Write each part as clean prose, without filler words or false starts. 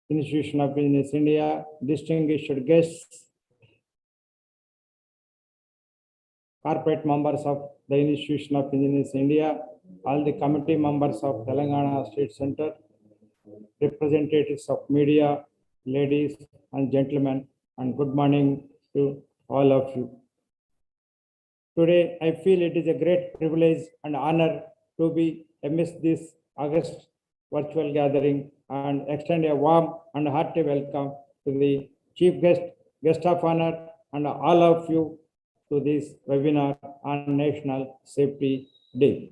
Institution of Engineers India, distinguished guests, corporate members of the Institution of Engineers India, all the committee members of Telangana State Center, representatives of media, ladies and gentlemen, and good morning to all of you. Today, I feel it is a great privilege and honor to be amidst this August virtual gathering and extend a warm and hearty welcome to the chief guest of honor, and all of you to this webinar on National Safety Day.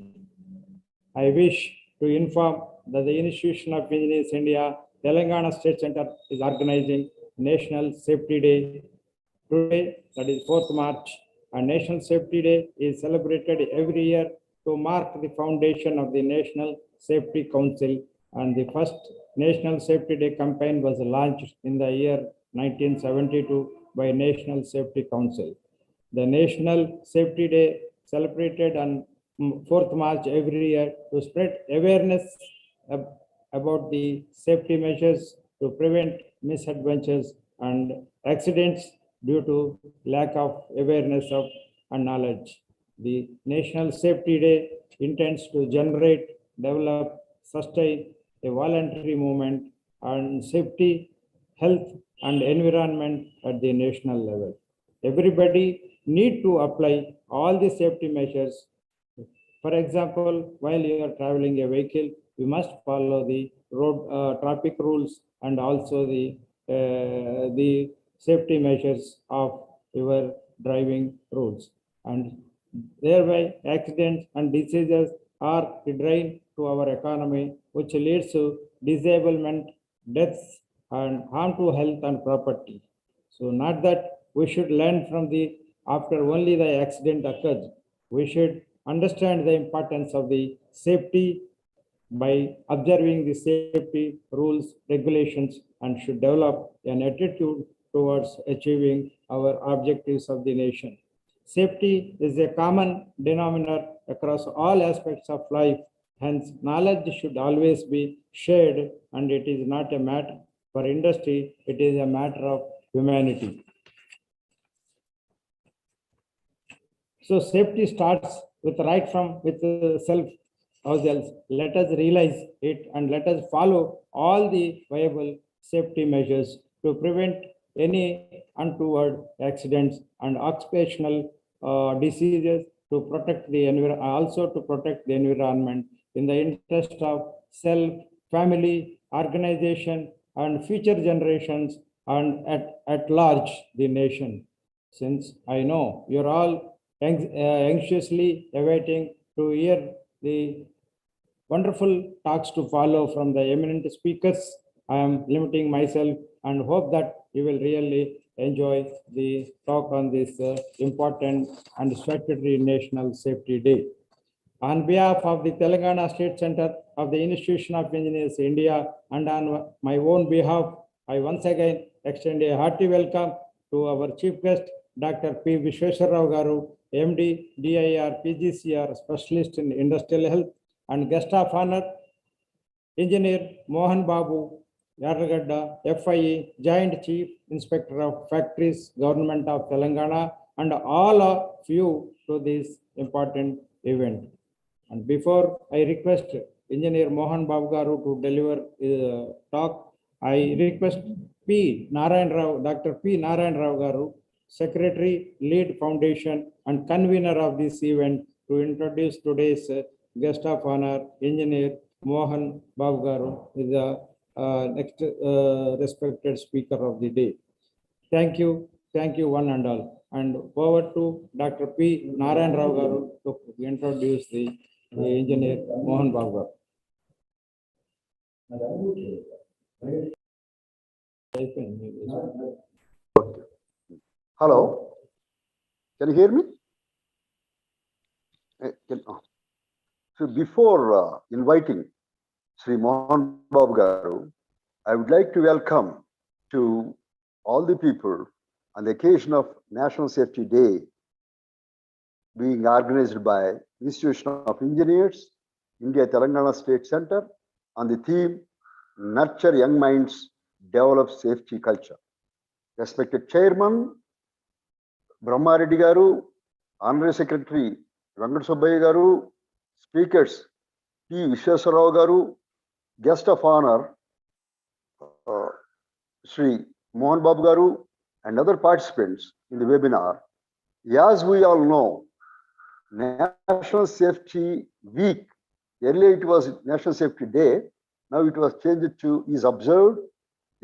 I wish to inform that the Institution of Engineers India, Telangana State Center is organizing National Safety Day today, that is 4th March. And National Safety Day is celebrated every year to mark the foundation of the National Safety Council. And the first National Safety Day campaign was launched in the year 1972 by National Safety Council. The National Safety Day celebrated on 4th March every year to spread awareness about the safety measures to prevent misadventures and accidents due to lack of awareness of and knowledge. The National Safety Day intends to generate, develop, sustain a voluntary movement on safety, health, and environment at the national level. Everybody need to apply all the safety measures. For example, while you are traveling a vehicle, you must follow the road traffic rules and also the safety measures of your driving rules, and thereby accidents and diseases are a drain to our economy, which leads to disablement, deaths, and harm to health and property. So not that we should learn from the after only the accident occurs. We should understand the importance of the safety by observing the safety rules, regulations, and should develop an attitude towards achieving our objectives of the nation. Safety is a common denominator across all aspects of life. Hence, knowledge should always be shared, and it is not a matter for industry, it is a matter of humanity. So safety starts with right from with self ourselves. Let us realize it and let us follow all the viable safety measures to prevent any untoward accidents and occupational diseases, to protect the environment, also to protect the environment in the interest of self, family, organization, and future generations, and at large the nation. Since I know you're all anxiously awaiting to hear the wonderful talks to follow from the eminent speakers, I am limiting myself and hope that you will really enjoy the talk on this important and statutory National Safety Day. On behalf of the Telangana State Center of the Institution of Engineers India and on my own behalf, I once again extend a hearty welcome to our chief guest, Dr. P. Vishweshwar Rao Garu, MD, DIR, PGCR, Specialist in Industrial Health, and guest of honor, Engineer Mohan Babu Yarragadda, FIE, Joint Chief Inspector of Factories, Government of Telangana, and all of you to this important event. And before I request Engineer Mohan Babu Garu to deliver his talk, I request Dr. P. Narayan Rao Garu, Secretary, Lead Foundation, and convener of this event, to introduce today's guest of honor, Engineer Mohan Babu Garu, is the next respected speaker of the day. Thank you one and all. And over to Dr. P. Narayan Rao Garu to introduce the Engineer Mohan Babu Garu. Hello, can you hear me? So before inviting Sri Mohan Babu Garu, I would like to welcome to all the people on the occasion of National Safety Day being organized by Institution of Engineers, India Telangana State Center, on the theme Nurture Young Minds, develop safety culture. Respected Chairman Brahma Reddy Garu, Honorary Secretary Venkata Subbaiah Garu, Speakers P. Vishweswarrao Garu, Guest of Honor Sri Mohan Babu Garu, and other participants in the webinar. As we all know, National Safety Week, earlier it was National Safety Day, now it was changed to is observed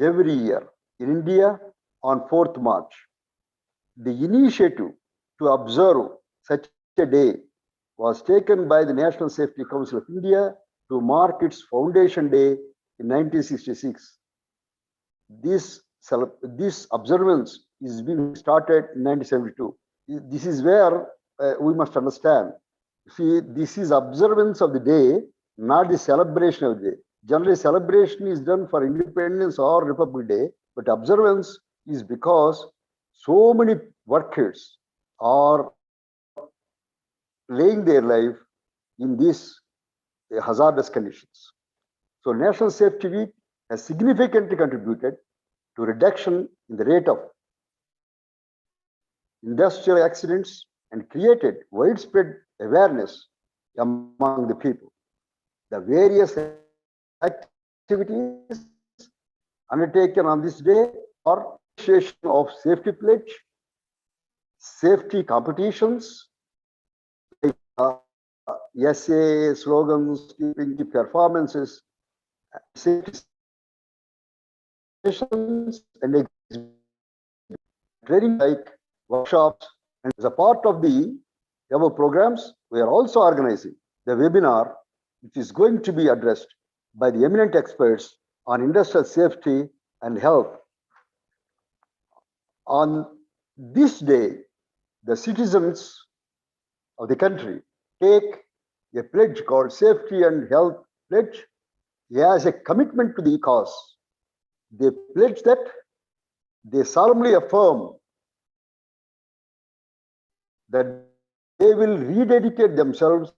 every year in India on 4th March. The initiative to observe such a day was taken by the National Safety Council of India to mark its foundation day in 1966. This observance is being started in 1972. This is where we must understand. See, this is observance of the day, not the celebration of the day. Generally, celebration is done for Independence or Republic Day, but observance is because so many workers are laying their life in these hazardous conditions. So, National Safety Week has significantly contributed to reduction in the rate of industrial accidents and created widespread awareness among the people. The various activities undertaken on this day are initiation of safety pledge, safety competitions, essay, slogans, speaking performances, safety sessions, and training like workshops. And as a part of the above programs, we are also organizing the webinar, which is going to be addressed by the eminent experts on industrial safety and health. On this day, the citizens of the country take a pledge called Safety and Health Pledge as a commitment to the cause. They pledge that they solemnly affirm that they will rededicate themselves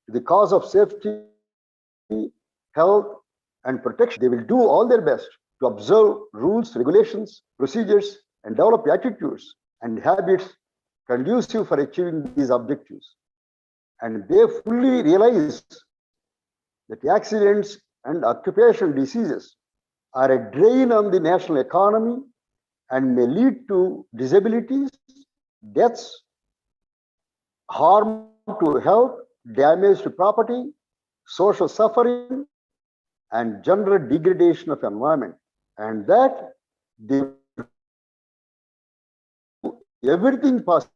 to the cause of safety, health, and protection. They will do all their best to observe rules, regulations, procedures, and develop attitudes and habits conducive for achieving these objectives. And they fully realize that accidents and occupational diseases are a drain on the national economy and may lead to disabilities, deaths, harm to health, damage to property, social suffering, and general degradation of environment. And that they do everything possible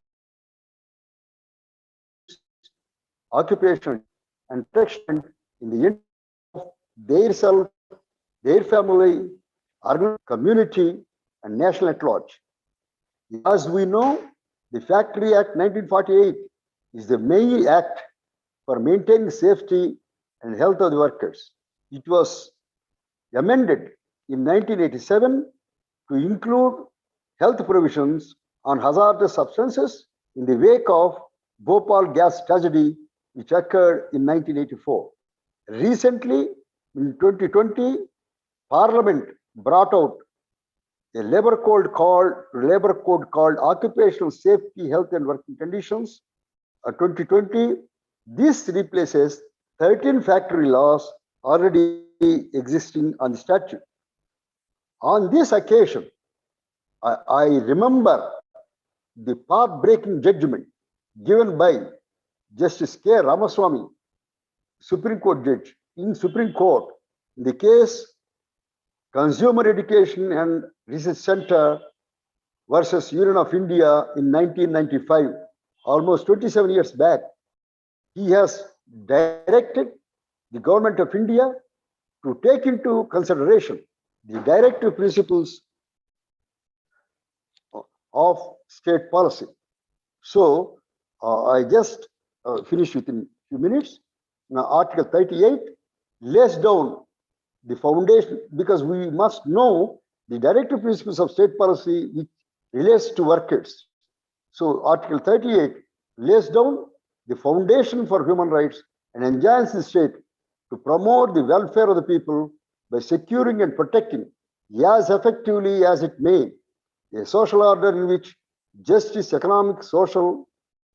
occupational and protection in the interest of their self, their family, community, and national at large. As we know, the Factory Act 1948 is the main act for maintaining safety and health of the workers. It was amended in 1987 to include health provisions on hazardous substances in the wake of Bhopal gas tragedy, which occurred in 1984. Recently, in 2020, Parliament brought out a labor code called Occupational Safety, Health and Working Conditions 2020. This replaces 13 factory laws already existing on the statute. On this occasion, I remember the path-breaking judgment given by Justice K. Ramaswamy, Supreme Court judge in Supreme Court, in the case Consumer Education and Research Center versus Union of India in 1995, almost 27 years back. He has directed the government of India to take into consideration the directive principles of state policy. So I just finished within a few minutes. Now, Article 38 lays down the foundation, because we must know the directive principles of state policy which relates to workers. So Article 38 lays down the foundation for human rights and enjoins the state to promote the welfare of the people by securing and protecting as effectively as it may, a social order in which justice, economic, social,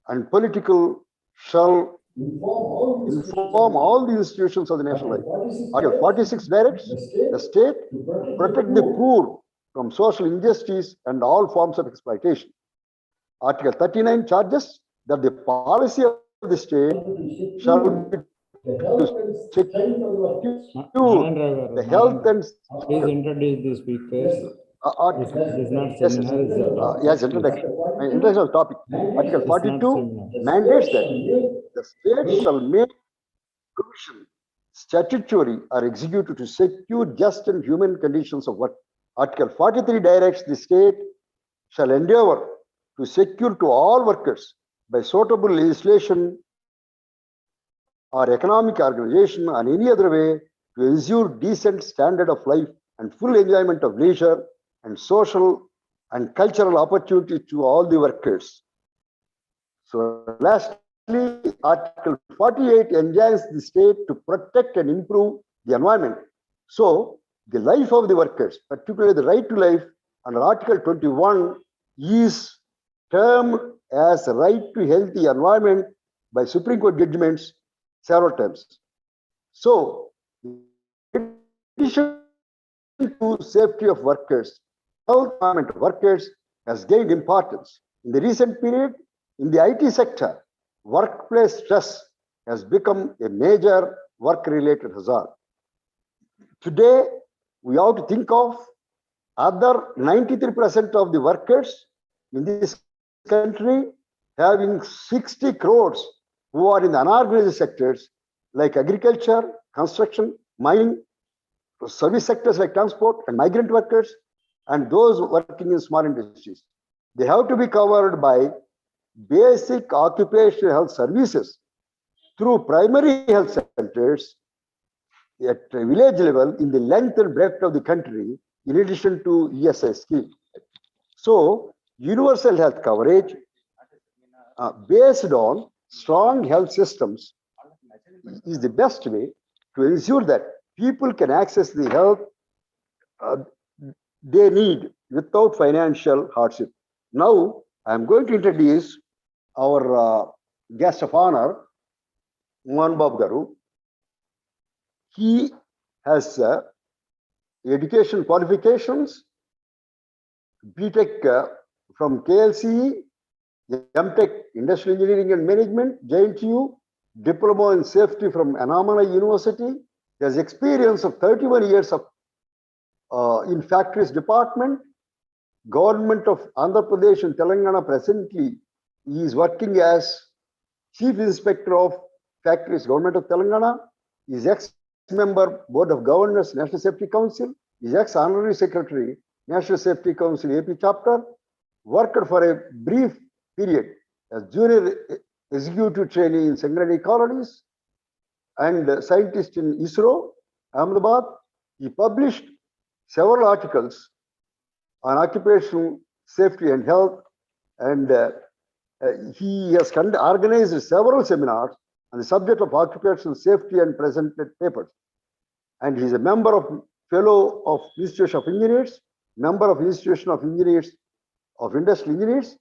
and political shall inform all the institutions of the national life. Article 46 directs the state to protect the poor from social injustice and all forms of exploitation. Article 39 charges that the policy of the state shall be to secure the health and Please introduce the speakers. This is not yes, seminar, it's a talk. yes, introduction. Introduction of topic. Article It's not 42 seminar. mandates that the state shall make provision statutory or executive to secure just and human conditions of work. Article 43 directs the state shall endeavor to secure to all workers by suitable legislation or economic organization or any other way to ensure decent standard of life and full enjoyment of leisure and social and cultural opportunity to all the workers. So lastly, Article 48 enjoins the state to protect and improve the environment. So the life of the workers, particularly the right to life, under Article 21 is termed as right to healthy environment by Supreme Court judgments several times. So, in addition to safety of workers, health environment of workers has gained importance. In the recent period, in the IT sector, workplace stress has become a major work-related hazard. Today, we have to think of other 93% of the workers in this country having 60 crores who are in the unorganized sectors like agriculture, construction, mining, service sectors like transport and migrant workers, and those working in small industries. They have to be covered by basic occupational health services through primary health centers at village level in the length and breadth of the country, in addition to ESI scheme. So, universal health coverage based on strong health systems is the best way to ensure that people can access the help they need without financial hardship. Now, I am going to introduce our guest of honor, Mohan Babu Garu. He has education qualifications, BTech from KLCE, MTech Industrial Engineering and Management, JNTU, Diploma in Safety from Annamalai University. He has experience of 31 years of in factories department. Government of Andhra Pradesh and Telangana presently he is working as Chief Inspector of Factories, Government of Telangana. He is ex-member Board of Governors, National Safety Council. He is ex-Honorary Secretary, National Safety Council AP Chapter. Worked for a brief period as Junior Executive Trainee in Secondary Colonies and scientist in ISRO, Ahmedabad. He published several articles on occupational safety and health, and he has organized several seminars on the subject of occupational safety and presented papers. And he is a member of Fellow of Institution of Engineers, member of Institution of Engineers of Industrial Engineers,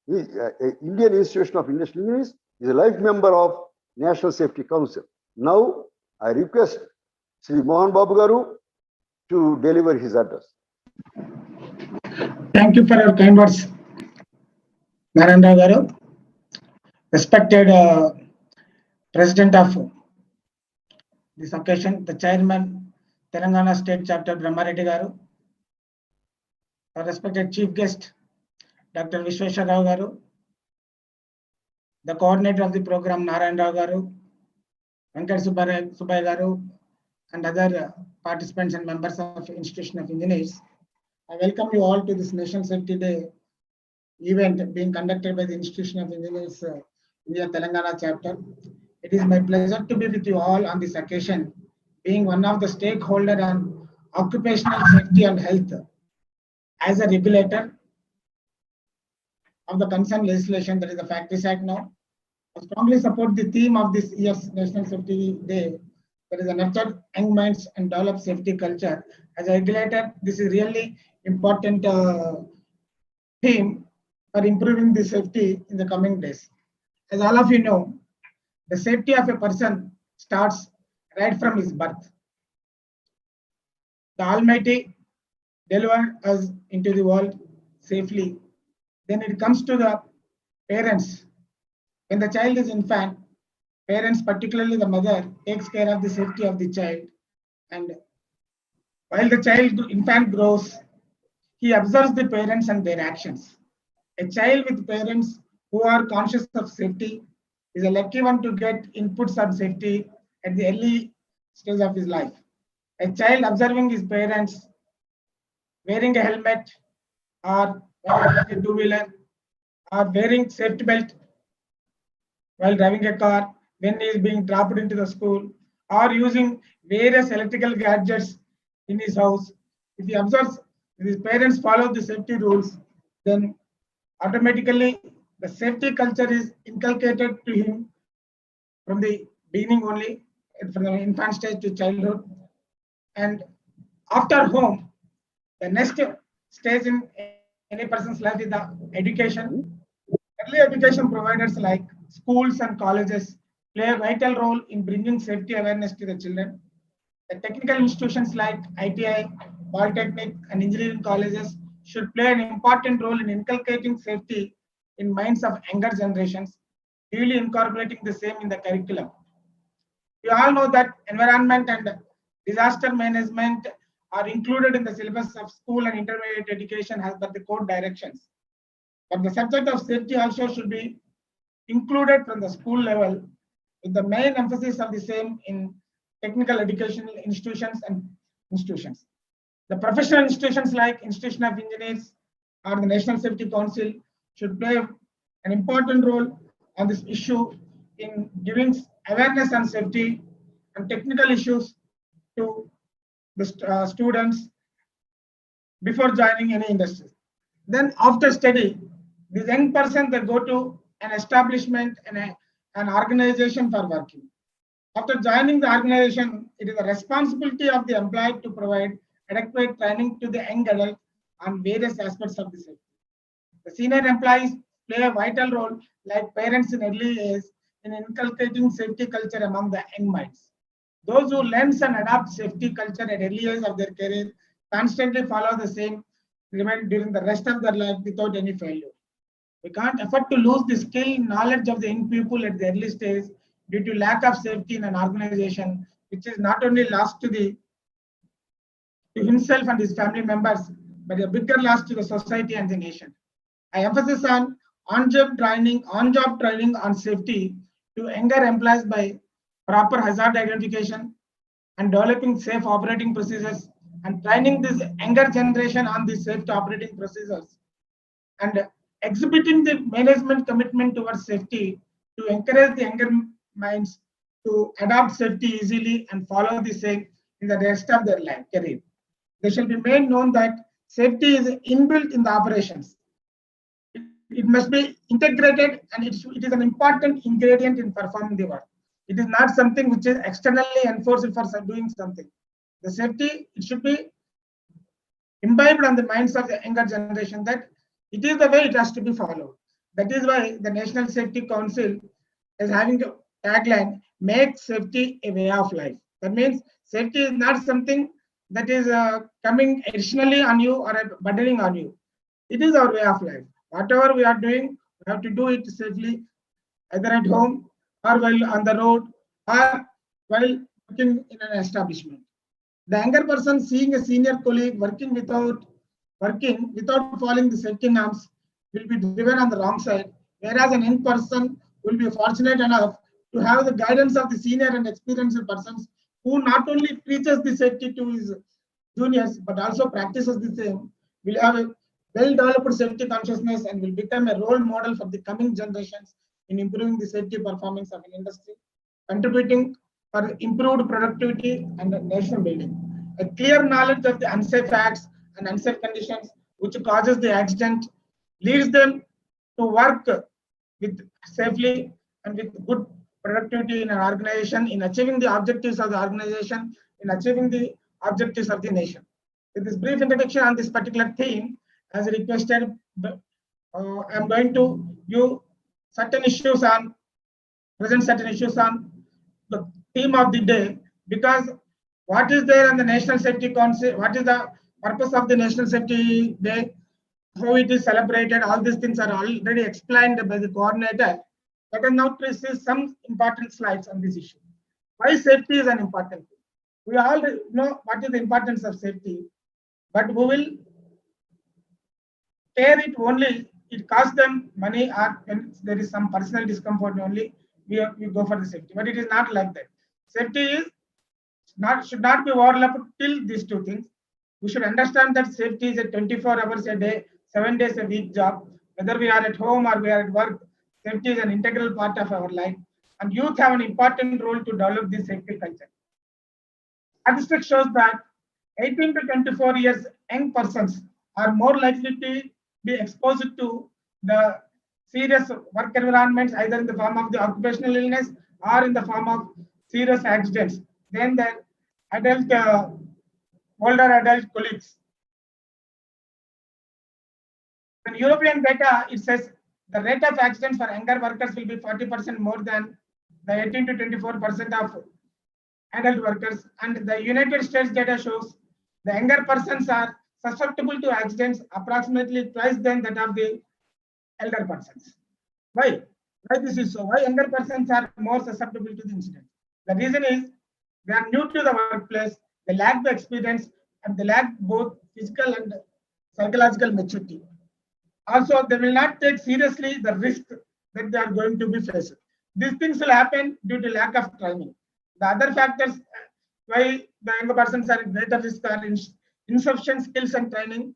Indian Institution of Industrial Engineers. He is a life member of National Safety Council. Now, I request Sri Mohan Babu Garu to deliver his address. Thank you for your kind words, Narendra Garu. Respected President of this occasion, the Chairman, Telangana State Chapter, Brahmareddy Garu. Our respected Chief Guest, Dr. Vishweshwar Rao Garu. The Coordinator of the program, Narendra Garu, Venkat Subbaya Garu, and other participants and members of Institution of Engineers. I welcome you all to this National Safety Day event being conducted by the Institution of Engineers India Telangana chapter. It is my pleasure to be with you all on this occasion, being one of the stakeholders on occupational safety and health. As a regulator of the concerned legislation, that is the Factories Act now, I strongly support the theme of this year's National Safety Day, that is a nurture young minds and develop safety culture. As a regulator, this is really important theme for improving the safety in the coming days. As all of you know, the safety of a person starts right from his birth. The Almighty delivered us into the world safely. Then it comes to the parents. When the child is infant, parents, particularly the mother, takes care of the safety of the child. And while the infant grows, he observes the parents and their actions. A child with parents who are conscious of safety is a lucky one to get inputs on safety at the early stage of his life. A child observing his parents wearing a helmet or a two-wheeler or wearing safety belt while driving a car when he is being dropped into the school or using various electrical gadgets in his house. If he observes his parents follow the safety rules, then automatically the safety culture is inculcated to him from the beginning only, from the infant stage to childhood. And after home, the next stage in any person's life is the education. Early education providers like schools and colleges play a vital role in bringing safety awareness to the children. The technical institutions like ITI, Polytechnic, and engineering colleges should play an important role in inculcating safety in minds of younger generations, duly incorporating the same in the curriculum. We all know that environment and disaster management are included in the syllabus of school and intermediate education as per the code directions. But the subject of safety also should be included from the school level, with the main emphasis of the same in technical educational institutions and institutions. The professional institutions like Institution of Engineers or the National Safety Council should play an important role on this issue in giving awareness on safety and technical issues to the students before joining any industry. Then after study, this young person, they go to an establishment and an organization for working. After joining the organization, it is the responsibility of the employee to provide adequate training to the young adult on various aspects of the safety. The senior employees play a vital role, like parents in early age, in inculcating safety culture among the young minds. Those who learn and adopt safety culture at early age of their career constantly follow the same during the rest of their life without any failure. We can't afford to lose the skill, knowledge of the young people at the early stage due to lack of safety in an organization, which is not only lost to himself and his family members, but a bigger loss to the society and the nation. I emphasize on on-job training on safety to younger employees by proper hazard identification and developing safe operating procedures and training this younger generation on the safe operating procedures and exhibiting the management commitment towards safety to encourage the younger minds to adopt safety easily and follow the same in the rest of their life career. They shall be made known that safety is inbuilt in the operations. It must be integrated and it is an important ingredient in performing the work. It is not something which is externally enforced for doing something. The safety, it should be imbibed on the minds of the younger generation that it is the way it has to be followed. That is why the National Safety Council is having a tagline, make safety a way of life. That means safety is not something that is coming additionally on you or burdening on you. It is our way of life. Whatever we are doing, we have to do it safely, either at home or while on the road or while working in an establishment. The younger person seeing a senior colleague working without following the safety norms will be driven on the wrong side, whereas an young person will be fortunate enough to have the guidance of the senior and experienced persons who not only teaches the safety to his juniors but also practices the same, will have a well-developed safety consciousness and will become a role model for the coming generations in improving the safety performance of an industry, contributing for improved productivity and national building. A clear knowledge of the unsafe acts and unsafe conditions which causes the accident leads them to work with safely and with good productivity in an organization, in achieving the objectives of the organization, in achieving the objectives of the nation. With this brief introduction on this particular theme, as requested, I'm going to give certain issues on, present certain issues on the theme of the day, because what is there on the National Safety Council, what is the purpose of the National Safety Day, how it is celebrated, all these things are already explained by the coordinator. Let us now see some important slides on this issue. Why safety is an important thing. We all know what is the importance of safety, but we will care it only, it costs them money, or when there is some personal discomfort only, we go for the safety. But it is not like that. Safety is should not be overlapped till these two things. We should understand that safety is a 24 hours a day, 7 days a week job. Whether we are at home or we are at work, safety is an integral part of our life. And youth have an important role to develop this safety culture. Statistics shows that 18 to 24 years young persons are more likely to be exposed to the serious work environments, either in the form of the occupational illness or in the form of serious accidents, than their adult, older adult colleagues. In European data, it says the rate of accidents for younger workers will be 40% more than the 18 to 24% of adult workers. And the United States data shows the younger persons are susceptible to accidents approximately twice than that of the elder persons. Why? Why this is so? Why younger persons are more susceptible to the incident? The reason is they are new to the workplace, they lack the experience, and they lack both physical and psychological maturity. Also, they will not take seriously the risk that they are going to be faced. These things will happen due to lack of training. The other factors why the younger persons are at greater risk are insufficient skills and training,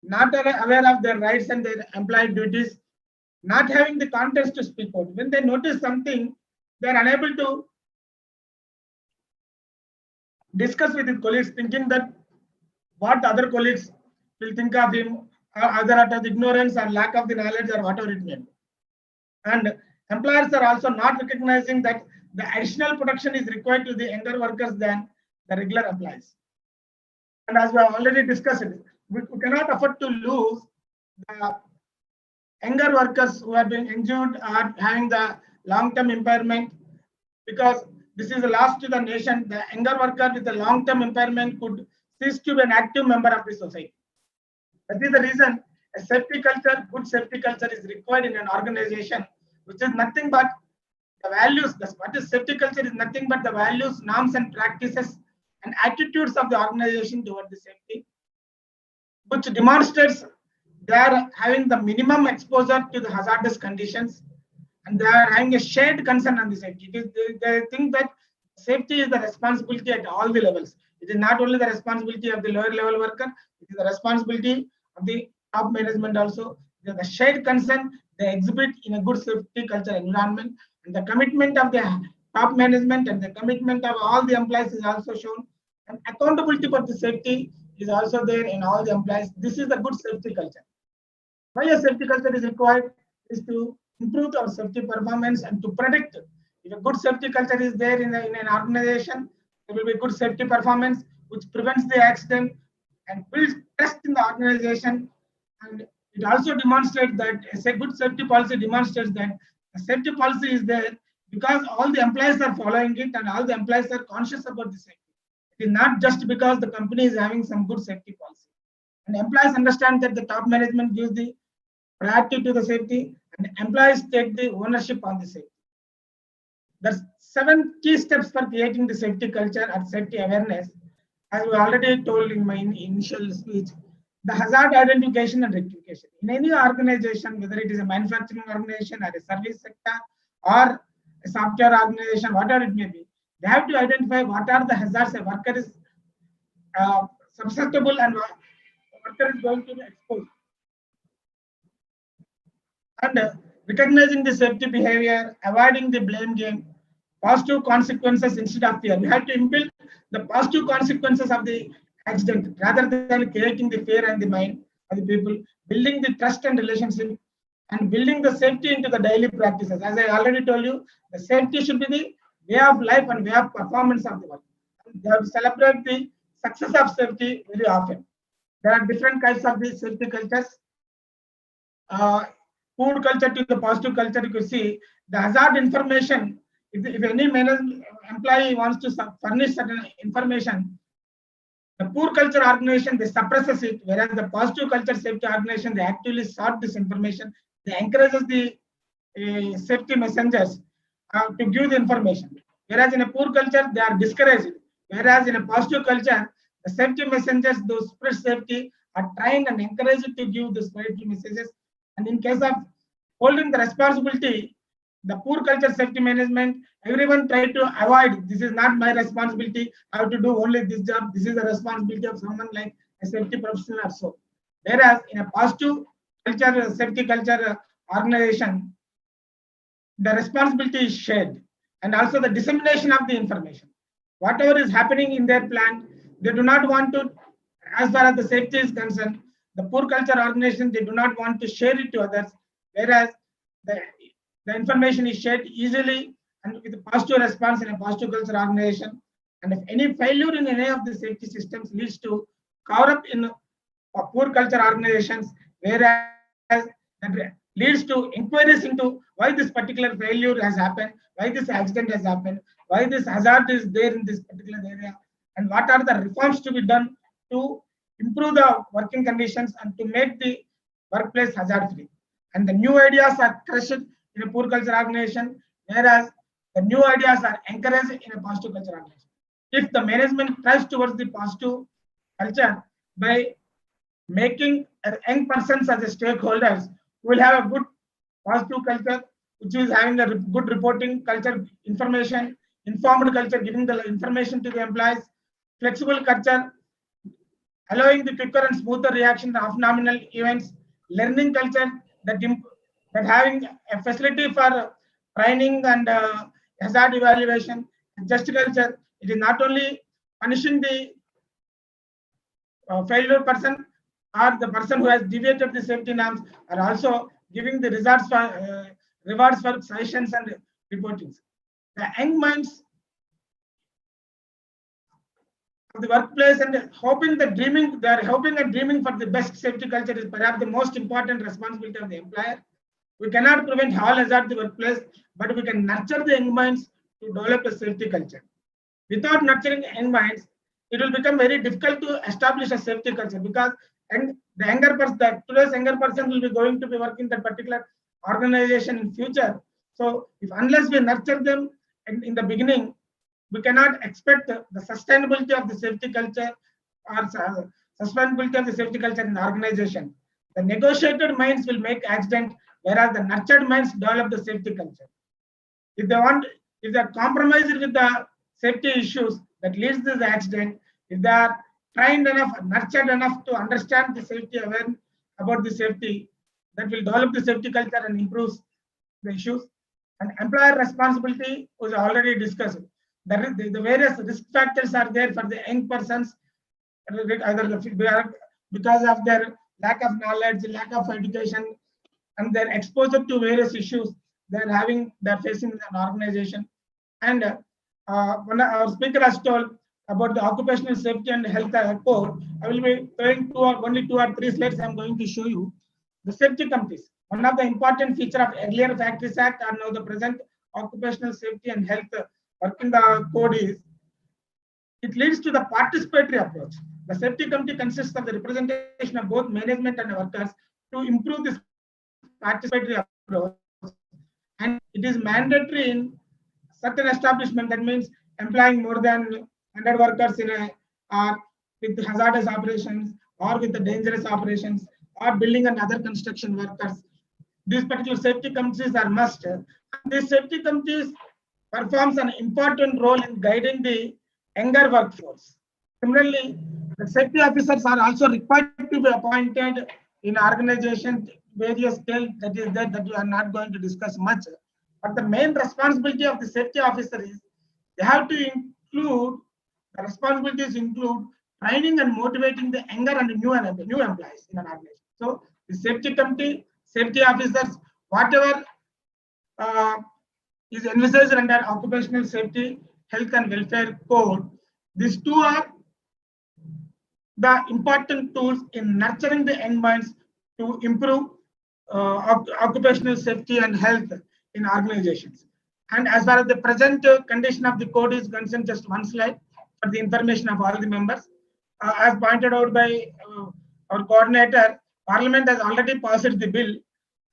not aware of their rights and their employee duties, not having the confidence to speak out. When they notice something, they are unable to discuss with his colleagues, thinking that what other colleagues will think of him, either out of ignorance or lack of the knowledge or whatever it may be. And employers are also not recognizing that the additional protection is required to the younger workers than the regular employees. And as we have already discussed, we cannot afford to lose the younger workers who are being injured or having the long-term impairment, because this is the loss to the nation. The younger worker with a long-term impairment could cease to be an active member of the society. That is the reason a safety culture, good safety culture is required in an organization, which is nothing but the values. What is safety culture is nothing but the values, norms, and practices and attitudes of the organization toward the safety, which demonstrates they are having the minimum exposure to the hazardous conditions, and they are having a shared concern on the safety. They think that safety is the responsibility at all the levels. It is not only the responsibility of the lower level worker, it is the responsibility of the top management also. The shared concern they exhibit in a good safety culture environment, and the commitment of the top management and the commitment of all the employees is also shown, and accountability for the safety is also there in all the employees. This is the good safety culture. Why a safety culture is required is to improve our safety performance and to predict. If a good safety culture is there in an organization, there will be good safety performance, which prevents the accident and builds trust in the organization. And it also demonstrates that a good safety policy demonstrates that a safety policy is there because all the employees are following it and all the employees are conscious about the safety. It is not just because the company is having some good safety policy. And employees understand that the top management gives the priority to the safety, and employees take the ownership on the safety. There's 7 key steps for creating the safety culture and safety awareness. As we already told in my initial speech, the hazard identification and rectification. In any organization, whether it is a manufacturing organization or a service sector or a software organization, whatever it may be, they have to identify what are the hazards a worker is susceptible and worker is going to be exposed. And recognizing the safety behavior, avoiding the blame game, positive consequences instead of fear. We have to inbuild the positive consequences of the accident rather than creating the fear in the mind of the people, building the trust and relationship, and building the safety into the daily practices. As I already told you, the safety should be the way of life and way of performance of the work. They have to celebrate the success of safety very often. There are different kinds of these safety cultures. Food culture to the positive culture, you could see the hazard information. If any employee wants to furnish certain information, the poor culture organization, they suppresses it, whereas the positive culture safety organization, they actively sought this information. They encourages the safety messengers to give the information. Whereas in a poor culture, they are discouraged. Whereas in a positive culture, the safety messengers, those spread safety, are trained and encouraged to give the safety messages. And in case of holding the responsibility, the poor culture safety management, everyone try to avoid, this is not my responsibility, I have to do only this job, this is the responsibility of someone like a safety professional or so. Whereas in a positive culture, safety culture organization, the responsibility is shared, and also the dissemination of the information. Whatever is happening in their plant, they do not want to, as far as the safety is concerned, the poor culture organization, they do not want to share it to others, whereas the information is shared easily and with a positive response in a positive culture organization. And if any failure in any of the safety systems leads to cover up in poor culture organizations, whereas that leads to inquiries into why this particular failure has happened, why this accident has happened, why this hazard is there in this particular area, and what are the reforms to be done to improve the working conditions and to make the workplace hazard free. And the new ideas are crushed in a poor culture organization, whereas the new ideas are encouraged in a positive culture organization. If the management tries towards the positive culture by making young persons as a stakeholders, we will have a good positive culture, which is having a good reporting culture, information, informed culture, giving the information to the employees, flexible culture, allowing the quicker and smoother reaction of nominal events, learning culture that having a facility for training and hazard evaluation, just culture. It is not only punishing the failure person or the person who has deviated the safety norms, are also giving the rewards for sessions and reportings. The young minds of the workplace and hoping the dreaming, they are hoping and dreaming for the best safety culture is perhaps the most important responsibility of the employer. We cannot prevent all hazard in the workplace, but we can nurture the young minds to develop a safety culture. Without nurturing young minds, it will become very difficult to establish a safety culture, because the younger person, today's younger person will be going to be working that particular organization in future. So if unless we nurture them in the beginning, we cannot expect the sustainability of the safety culture or sustainability of the safety culture in the organization. The negotiated minds will make accident, whereas the nurtured minds develop the safety culture. If they are compromised with the safety issues that leads to the accident, if they are trained enough, nurtured enough to understand the safety, aware about the safety, that will develop the safety culture and improves the issues. And employer responsibility was already discussed. The various risk factors are there for the young persons, either because of their lack of knowledge, lack of education, and their exposure to various issues they're facing in an organization. And when our speaker has told about the occupational safety and health code, I will be showing only two or three slides. I'm going to show you the safety committees. One of the important feature of earlier Factories Act and now the present occupational safety and health working the code is, it leads to the participatory approach. The safety committee consists of the representation of both management and workers to improve this participatory approach, and it is mandatory in certain establishment. That means employing more than 100 workers in with hazardous operations or with the dangerous operations or building and other construction workers. These particular safety committees are must. These safety committees performs an important role in guiding the younger workforce. Similarly, the safety officers are also required to be appointed in organizations, various scale that is that we are not going to discuss much. But the main responsibility of the safety officer is they have to include, the responsibilities include training and motivating the younger and new employees in an organization. So the safety committee safety officers, whatever is envisaged under Occupational Safety, Health and Welfare Code. These two are the important tools in nurturing the young minds to improve occupational safety and health in organizations. And as far as the present condition of the code is concerned, just one slide for the information of all the members. As pointed out by our coordinator, Parliament has already passed the bill,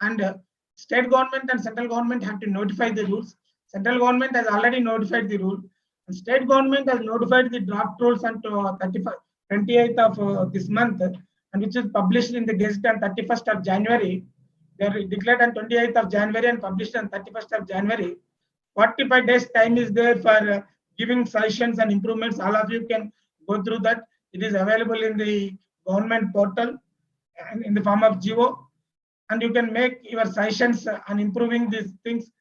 and state government and central government have to notify the rules. Central government has already notified the rule, and state government has notified the draft rules on 28th of this month, and which is published in the Gazette on 31st of January. They are declared on 28th of January and published on 31st of January. 45 days time is there for giving suggestions and improvements. All of you can go through that. It is available in the government portal and in the form of GO, and you can make your suggestions on improving these things,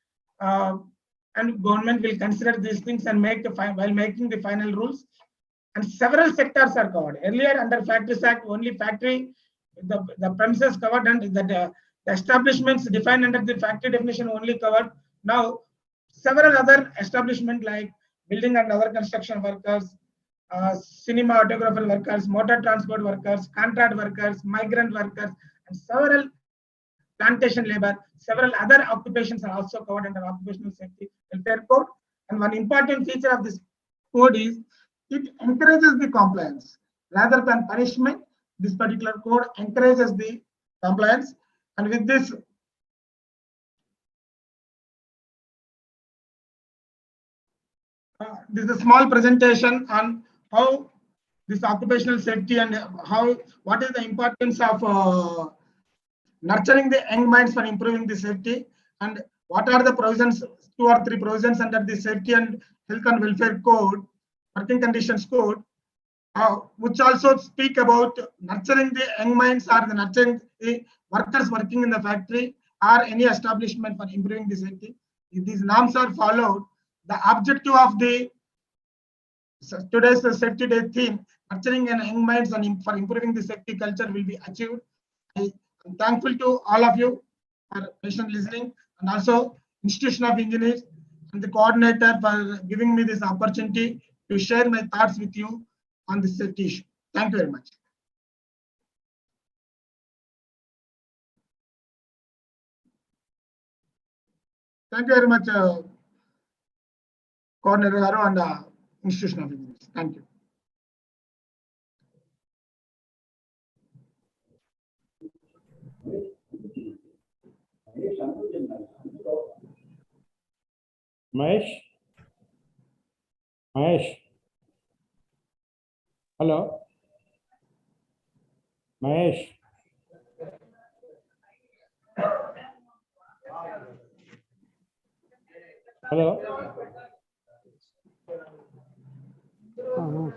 and government will consider these things and make while making the final rules. And several sectors are covered. Earlier under Factories Act, only factory, the premises covered, and the establishments defined under the factory definition only covered. Now several other establishments like building and other construction workers, cinematographer workers, motor transport workers, contract workers, migrant workers, and several plantation labor, several other occupations are also covered under Occupational Safety Welfare Code. And one important feature of this code is it encourages the compliance rather than punishment. This particular code encourages the compliance, and with this, this is a small presentation on how this occupational safety and what is the importance of nurturing the young minds for improving the safety, and what are the provisions, 2 or 3 provisions under the Safety and Health and Welfare Code, Working Conditions Code, which also speak about nurturing the young minds or the nurturing the workers working in the factory or any establishment for improving the safety. If these norms are followed, the objective of the today's Safety Day theme, nurturing young minds and for improving the safety culture, will be achieved. I am thankful to all of you for patient listening, and also Institution of Engineers and the coordinator for giving me this opportunity to share my thoughts with you on this safety issue. Thank you very much. Thank you very much, Coordinator Garu and Institution of Engineers. Thank you. Mahesh? Mahesh? Hello? Mahesh? Hello?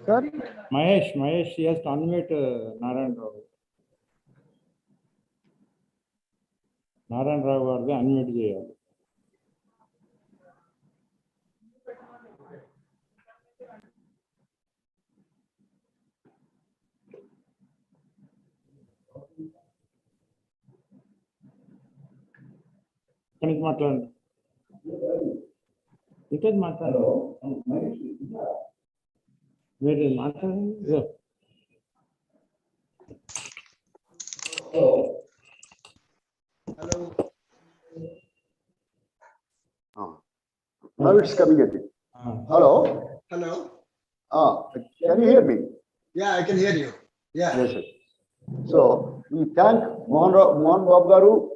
Sir, Mahesh, he has to unmute Narayan Rao. Narayan Rao గారిది unmute చేయాలి. ఇక్కడి నుంచి మాట్లాడండి. ఇక్కడ మాట్లాడు. మీరు మాట్లాడండి. hello. Now it's coming at me. Hello. Hello. Can you hear me? Yeah, I can hear you. Yeah. Yes, sir. So we thank Mohan Babu Garu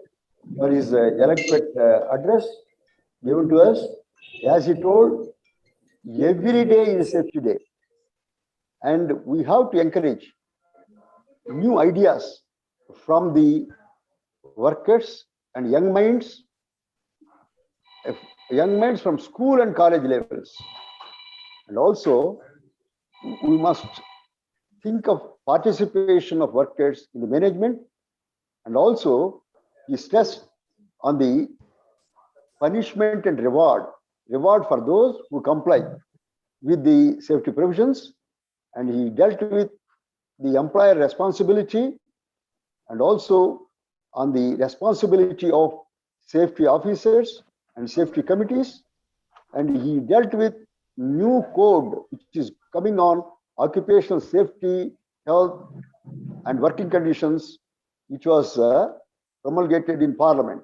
for his eloquent address given to us. As he told, every day is Safety Day, and we have to encourage new ideas from the workers and young minds from school and college levels. And also, we must think of participation of workers in the management, and also he stressed on the punishment and reward for those who comply with the safety provisions, and he dealt with the employer responsibility, and also on the responsibility of safety officers and safety committees, and he dealt with new code which is coming on occupational safety, health and working conditions, which was promulgated in Parliament.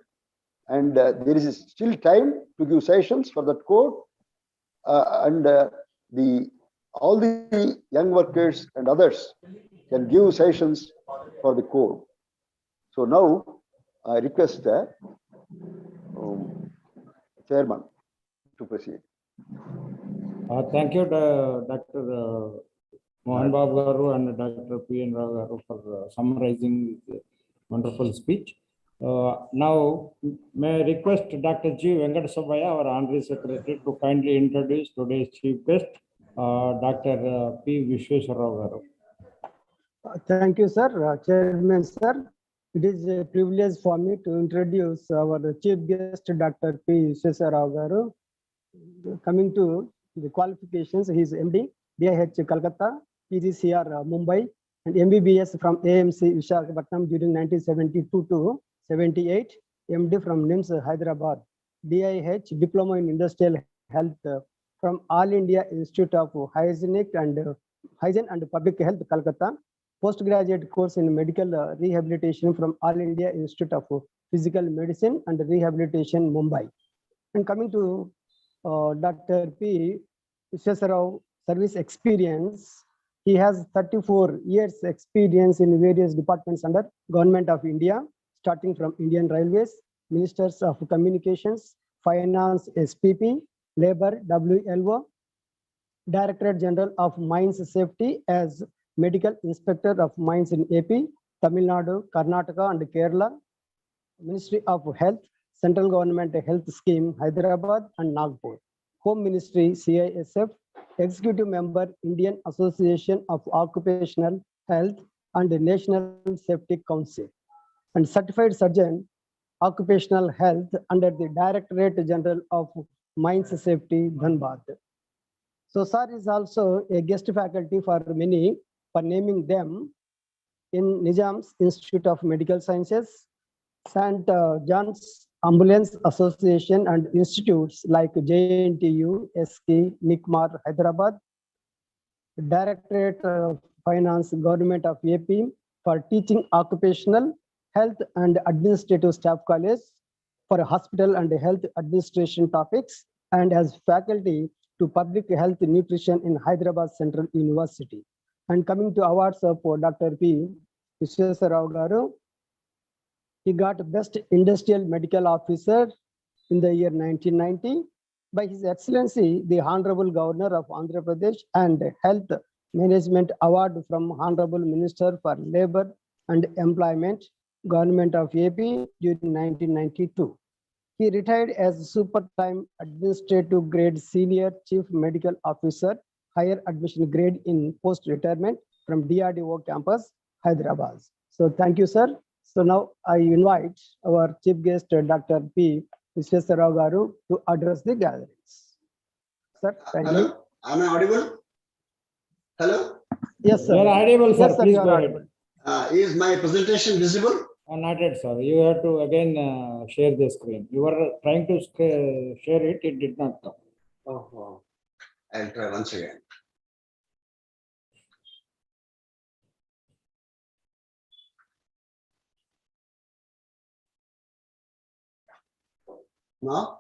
And there is still time to give sessions for that code, and all the young workers and others can give sessions for the code. So now I request Chairman to proceed. Thank you, Dr. Mohan Babu Garu and Dr. P.N. Rao Garu for summarizing this wonderful speech. Now, may I request Dr. G. Venkat Subbiah, our Honorary Secretary, to kindly introduce today's chief guest, Dr. P. Vishweshwar Rao Garu. Thank you, sir. Chairman, sir. It is a privilege for me to introduce our chief guest, Dr. P. Vishweshwar Rao Garu. Coming to the qualifications, he is MD, DIH Calcutta, PGCR Mumbai, and MBBS from AMC Visakhapatnam during 1972 to 78, MD from NIMS Hyderabad, DIH Diploma in Industrial Health from All India Institute of Hygiene and Public Health, Calcutta, postgraduate course in medical rehabilitation from All India Institute of Physical Medicine and Rehabilitation, Mumbai. And coming to Dr. P. Vishweshwar Rao service experience, he has 34 years experience in various departments under Government of India, starting from Indian Railways, Ministers of Communications, Finance SPP, Labor WLO, Directorate General of Mines Safety as Medical Inspector of Mines in AP, Tamil Nadu, Karnataka and Kerala, Ministry of Health, Central Government Health Scheme, Hyderabad and Nagpur, Home Ministry, CISF, Executive Member, Indian Association of Occupational Health and National Safety Council, and Certified Surgeon, Occupational Health under the Directorate General of Mines Safety, Dhanbad. So, sir is also a guest faculty for many, for naming them, in Nizam's Institute of Medical Sciences, St. John's Ambulance Association and institutes like JNTU, SK, NICMAR, Hyderabad, Directorate of Finance, Government of AP for teaching occupational health and administrative staff college for hospital and health administration topics, and as faculty to public health nutrition in Hyderabad Central University. And coming to awards of Dr. P. Vishweshwar Rao Garu, he got Best Industrial Medical Officer in the year 1990 by His Excellency, the Honorable Governor of Andhra Pradesh, and Health Management Award from Honorable Minister for Labor and Employment, Government of AP during 1992. He retired as Super Time Administrative Grade Senior Chief Medical Officer, Higher Admission Grade in Post-Retirement from DRDO Campus, Hyderabad. So thank you, sir. So now I invite our chief guest, Dr. P. Vishweshwar Rao Garu, to address the gatherings. Sir, thank Hello, you. am I audible? Hello, Yes, sir. You are audible, sir. Yes, sir, Please you are go ahead. audible. is my presentation visible? Not yet, sir. You have to again share the screen. You were trying to share it, it did not come. Oh, I'll try once again. Now,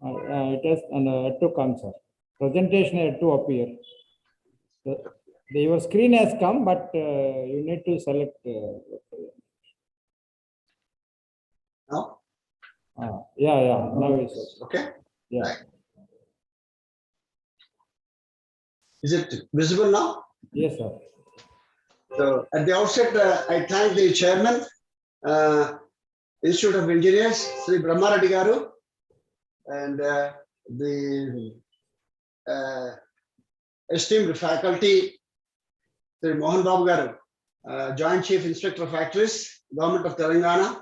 It has yet to come, sir. Presentation yet to appear. Your screen has come, but you need to select. now, Yeah. Now it's okay. yeah. Right. Is it visible now? Yes, sir. So at the outset, I thank the chairman, Institute of Engineers, Sri Brahma Reddy Garu, and the esteemed faculty, Sri Mohan Babu Garu, Joint Chief Inspector of Factories, Government of Telangana,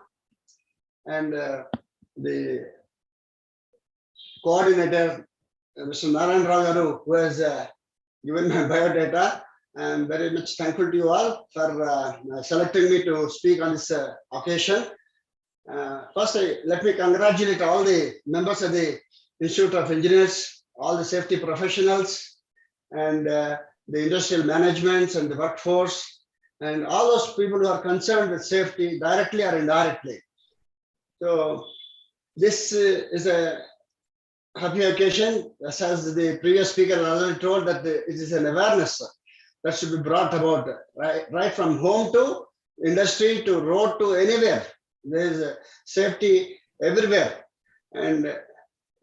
and the coordinator, Mr. Narayan Rao Garu, who has given my biodata, I'm very much thankful to you all for selecting me to speak on this occasion. First, let me congratulate all the members of the Institute of Engineers, all the safety professionals, and the industrial management and the workforce, and all those people who are concerned with safety directly or indirectly. So this is a happy occasion, as the previous speaker already told, that it is an awareness that should be brought about right from home to industry to road to anywhere. There is safety everywhere. And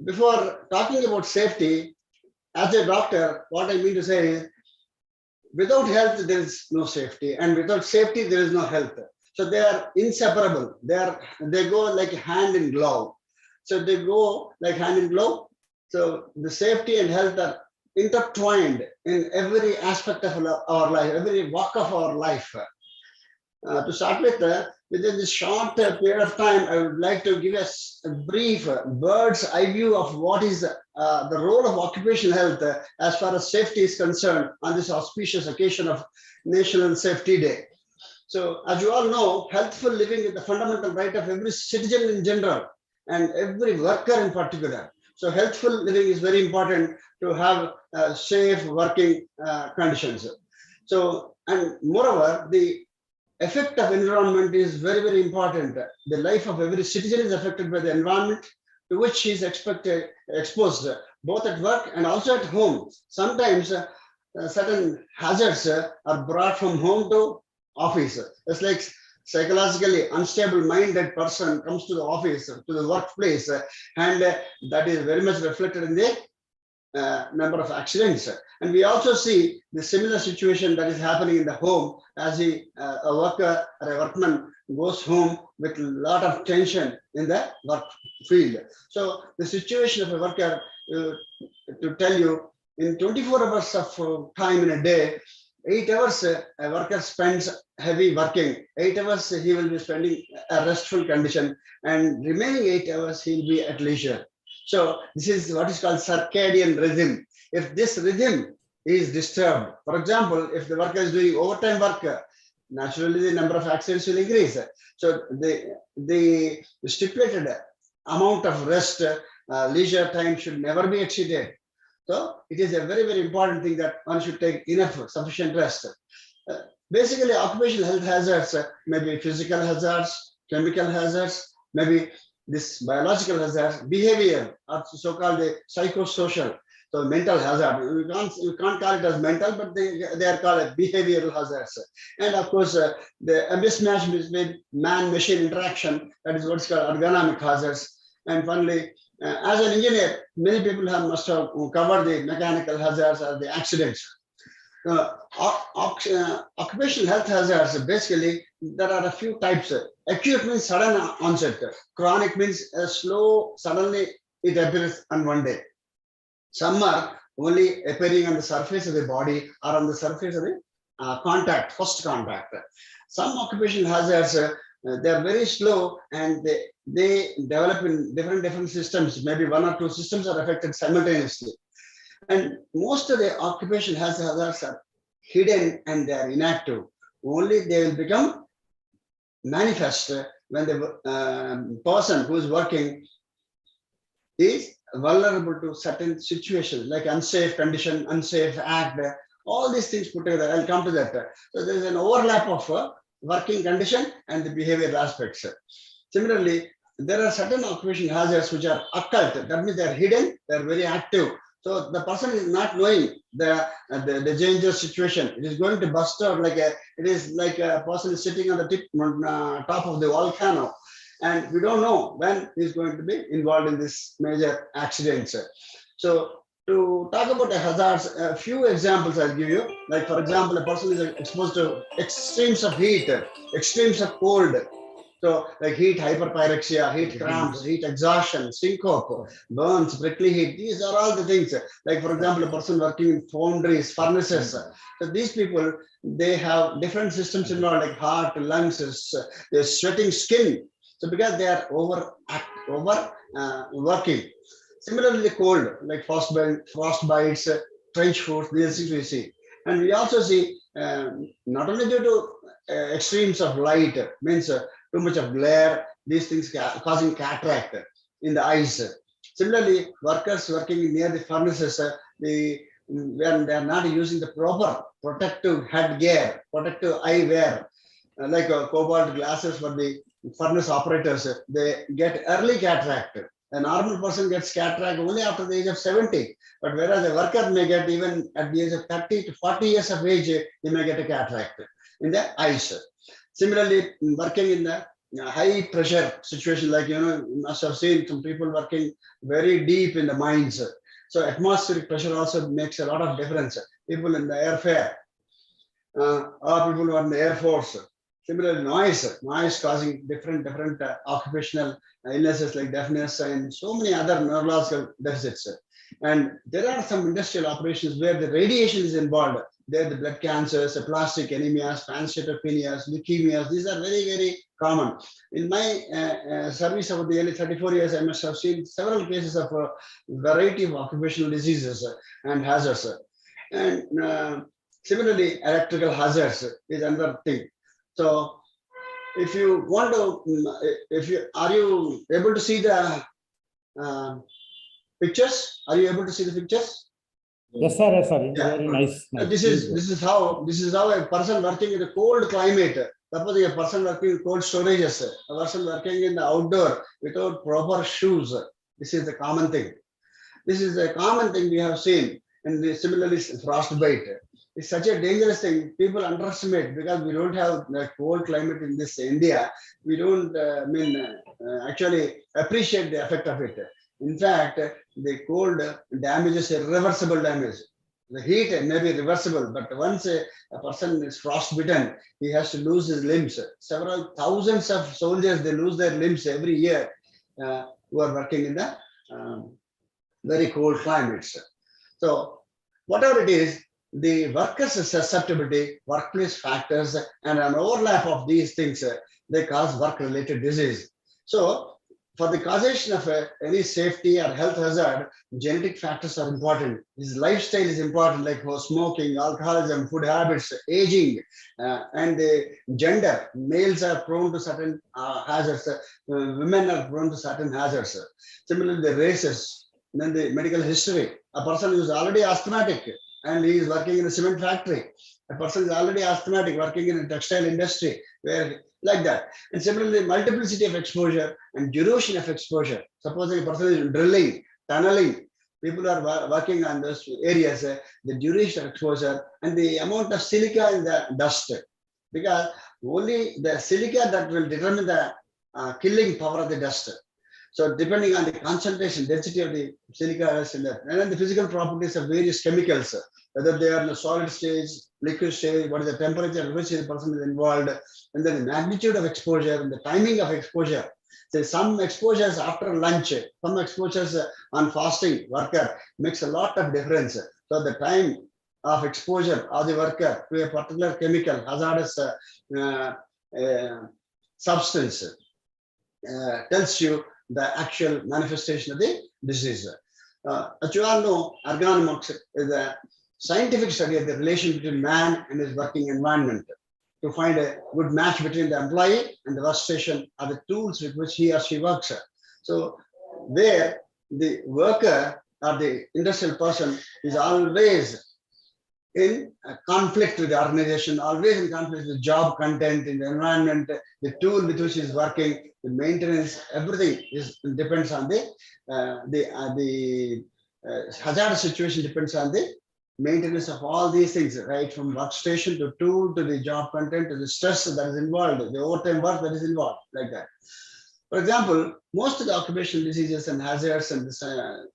before talking about safety, as a doctor, what I mean to say is, without health, there is no safety, and without safety, there is no health. So they are inseparable. They go like hand in glove. So they go like hand in glove. So the safety and health are intertwined in every aspect of our life, every walk of our life. To start with, within this short period of time, I would like to give us a brief bird's eye view of what is the role of occupational health as far as safety is concerned on this auspicious occasion of National Safety Day. So as you all know, healthful living is the fundamental right of every citizen in general and every worker in particular. So healthful living is very important to have safe working conditions. So, and moreover, the effect of environment is very, very important. The life of every citizen is affected by the environment to which he is exposed, both at work and also at home. Sometimes certain hazards are brought from home to office. It's like psychologically unstable minded person comes to the office, to the workplace, and that is very much reflected in the number of accidents. And we also see the similar situation that is happening in the home as a worker or a workman goes home with a lot of tension in the work field. So the situation of a worker, to tell you, in 24 hours of time in a day, 8 hours a worker spends heavy working, 8 hours he will be spending a restful condition, and remaining 8 hours he will be at leisure. So this is what is called circadian rhythm. If this rhythm is disturbed, for example, if the worker is doing overtime work, naturally the number of accidents will increase. So the stipulated amount of rest, leisure time should never be exceeded. So it is a very, very important thing that one should take enough, sufficient rest. Basically, occupational health hazards may be physical hazards, chemical hazards, maybe this biological hazards, behavior, or so-called the psychosocial, so mental hazard. You can't call it as mental, but they are called behavioral hazards. And of course, the mismatch between man-machine interaction, that is what's called ergonomic hazards. And finally, as an engineer, many people must have covered the mechanical hazards or the accidents. Occupational health hazards, basically, there are a few types. Acute means sudden onset. Chronic means slow, suddenly it appears on one day. Some are only appearing on the surface of the body or on the surface of the first contact. Some occupational hazards, they are very slow and they develop in different systems. Maybe one or two systems are affected simultaneously. And most of the occupational hazards are hidden and they are inactive. Only they will become manifest when the person who is working is vulnerable to certain situations like unsafe condition, unsafe act, all these things put together. I'll come to that. So there is an overlap of working condition and the behavioral aspects. Similarly, there are certain occupational hazards which are occult. That means they are hidden, they are very active. So the person is not knowing the dangerous situation. It is going to burst out it is like a person is sitting on the top of the volcano, and we don't know when he's going to be involved in this major accidents. So to talk about the hazards, a few examples I'll give you. Like for example, a person is exposed to extremes of heat, extremes of cold. So like heat hyperpyrexia, heat cramps, heat exhaustion, syncope, burns, prickly heat. These are all the things. Like for example, a person working in foundries, furnaces. So these people, they have different systems involved like heart, lungs, they're sweating skin. So because they are over working. Similarly, the cold, like frost bites, trench foot, these things we see. And we also see not only due to extremes of light, means too much of glare, these things causing cataract in the eyes. Similarly, workers working near the furnaces, when they are not using the proper protective headgear, protective eyewear, like cobalt glasses for the furnace operators, they get early cataract. A normal person gets cataract only after the age of 70, but whereas a worker may get even at the age of 30 to 40 years of age, he may get a cataract in the eyes. Similarly, working in the high pressure situation, like you must have seen some people working very deep in the mines. So atmospheric pressure also makes a lot of difference. People in the airfare, or people who are in the Air Force. Similarly, noise causing different occupational illnesses like deafness and so many other neurological deficits. And there are some industrial operations where the radiation is involved. There, the blood cancers, aplastic anemias, pancytopenias, leukemias, these are very common. In my service over the nearly 34 years, I must have seen several cases of a variety of occupational diseases and hazards. And similarly, electrical hazards is another thing. So, if you want to, are you able to see the pictures? Are you able to see the pictures? Yes, sir. Yes, sir. Yeah. Very nice. This is how a person working in a cold climate. Suppose a person working in cold storages, a person working in the outdoor without proper shoes. This is the common thing. This is a common thing we have seen. And similarly, frostbite. It's such a dangerous thing. People underestimate because we don't have the cold climate in this India. We don't actually appreciate the effect of it. In fact, the cold damages irreversible damage. The heat may be reversible, but once a person is frostbitten, he has to lose his limbs. Several thousands of soldiers, they lose their limbs every year who are working in the very cold climates. So whatever it is, the workers' susceptibility, workplace factors, and an overlap of these things, they cause work-related disease. So for the causation of any safety or health hazard, genetic factors are important. His lifestyle is important, like smoking, alcoholism, food habits, aging, and the gender. Males are prone to certain hazards. Women are prone to certain hazards. Similarly, the races, then the medical history. A person who is already asthmatic and he is working in a cement factory. A person is already asthmatic working in a textile industry, where like that. And similarly, multiplicity of exposure and duration of exposure. Supposing a person is drilling, tunneling, people are working on those areas, the duration of exposure and the amount of silica in the dust. Because only the silica that will determine the killing power of the dust. So depending on the concentration, density of the silica in that, and then the physical properties of various chemicals, whether they are in the solid stage, liquid stage, what is the temperature at which the person is involved, and then the magnitude of exposure and the timing of exposure. So some exposures after lunch, some exposures on fasting worker makes a lot of difference. So the time of exposure of the worker to a particular chemical, hazardous substance tells you the actual manifestation of the disease. As you all know, ergonomics is a scientific study of the relation between man and his working environment. To find a good match between the employee and the workstation are the tools with which he or she works. So where the worker or the industrial person is always in conflict with the organization, always in conflict with the job content, in the environment, the tool with which he is working, the maintenance, everything depends on the hazardous situation depends on the maintenance of all these things, right from workstation to tool to the job content to the stress that is involved, the overtime work that is involved, like that. For example, most of the occupational diseases and hazards and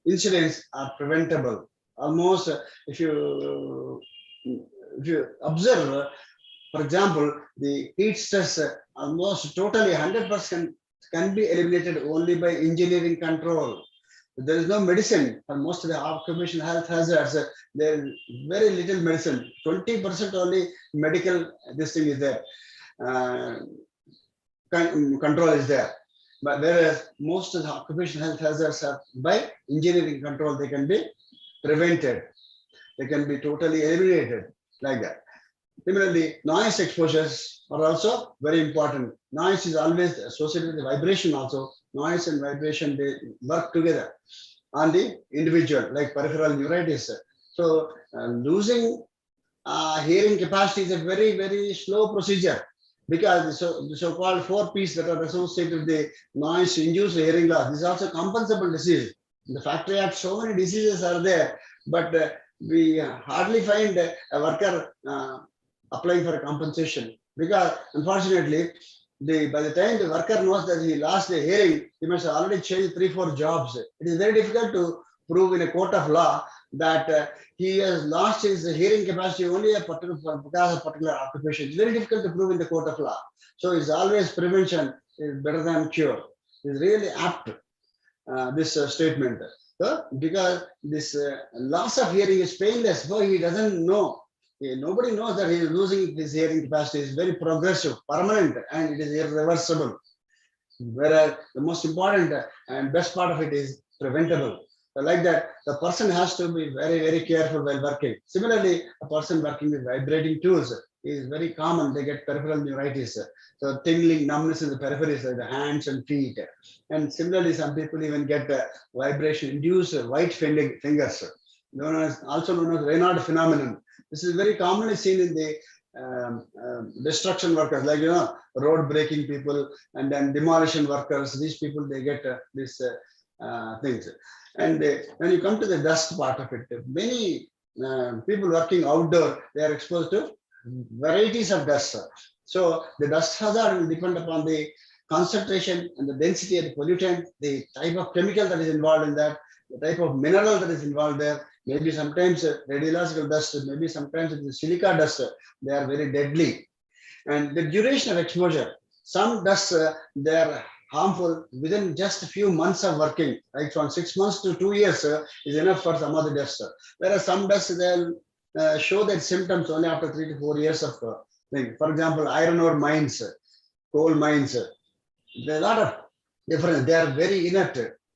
incidents are preventable. Almost, if you observe, for example, the heat stress almost totally 100% can be eliminated only by engineering control. There is no medicine for most of the occupational health hazards. There is very little medicine. 20% only medical this thing is there. Control is there. But whereas most of the occupational health hazards are by engineering control, they can be prevented. They can be totally eliminated, like that. Similarly, noise exposures are also very important. Noise is always associated with vibration also. Noise and vibration, they work together on the individual, like peripheral neuritis. So losing hearing capacity is a very, very slow procedure because the so-called 4Ps that are associated with the noise-induced hearing loss, this is also compensable disease. In the Factory Act, so many diseases are there, but we hardly find a worker applying for a compensation because unfortunately, by the time the worker knows that he lost the hearing, he must have already changed 3-4 jobs. It is very difficult to prove in a court of law that he has lost his hearing capacity only because of particular occupation. It's very difficult to prove in the court of law. So it's always prevention is better than cure. It's really apt, this statement. So, because this loss of hearing is painless, so he doesn't know. Nobody knows that he is losing his hearing capacity. It's very progressive, permanent, and it is irreversible. Whereas the most important and best part of it is preventable. So like that, the person has to be very, very careful while working. Similarly, a person working with vibrating tools is very common. They get peripheral neuritis. So tingling, numbness in the peripheries, like the hands and feet. And similarly, some people even get vibration-induced white fingers, also known as Raynaud phenomenon. This is very commonly seen in the destruction workers, like road breaking people and then demolition workers. These people, they get these things. And when you come to the dust part of it, many people working outdoor, they are exposed to varieties of dust. So the dust hazard will depend upon the concentration and the density of the pollutant, the type of chemical that is involved in that, the type of mineral that is involved there. Maybe sometimes radiological dust, maybe sometimes it is silica dust. They are very deadly. And the duration of exposure, some dust, they are harmful within just a few months of working, like from 6 months to 2 years is enough for some of the dust. Whereas some dust, they'll show their symptoms only after 3 to 4 years of thing. For example, iron ore mines, coal mines, there are a lot of difference. They are very inert.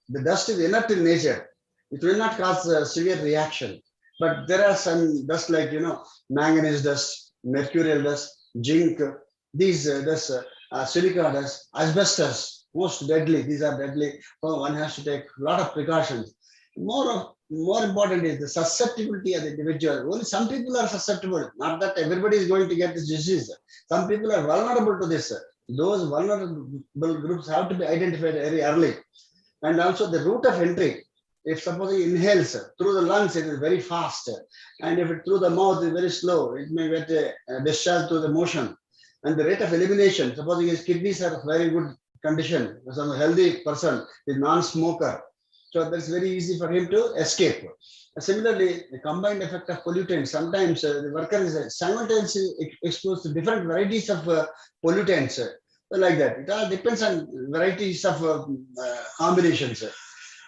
The dust is inert in nature. It will not cause a severe reaction. But there are some dust like, manganese dust, mercurial dust, zinc, these dust, silica dust, asbestos, most deadly. These are deadly. So one has to take a lot of precautions. More important is the susceptibility of the individual. Only some people are susceptible. Not that everybody is going to get this disease. Some people are vulnerable to this. Those vulnerable groups have to be identified very early. And also the route of entry. If suppose he inhales through the lungs, it is very fast. And if it through the mouth is very slow, it may get discharged through the motion. And the rate of elimination, supposing his kidneys are very good condition, some healthy person is non-smoker. So that's very easy for him to escape. Similarly, the combined effect of pollutants, sometimes the worker is simultaneously exposed to different varieties of pollutants. Like that. It all depends on varieties of combinations.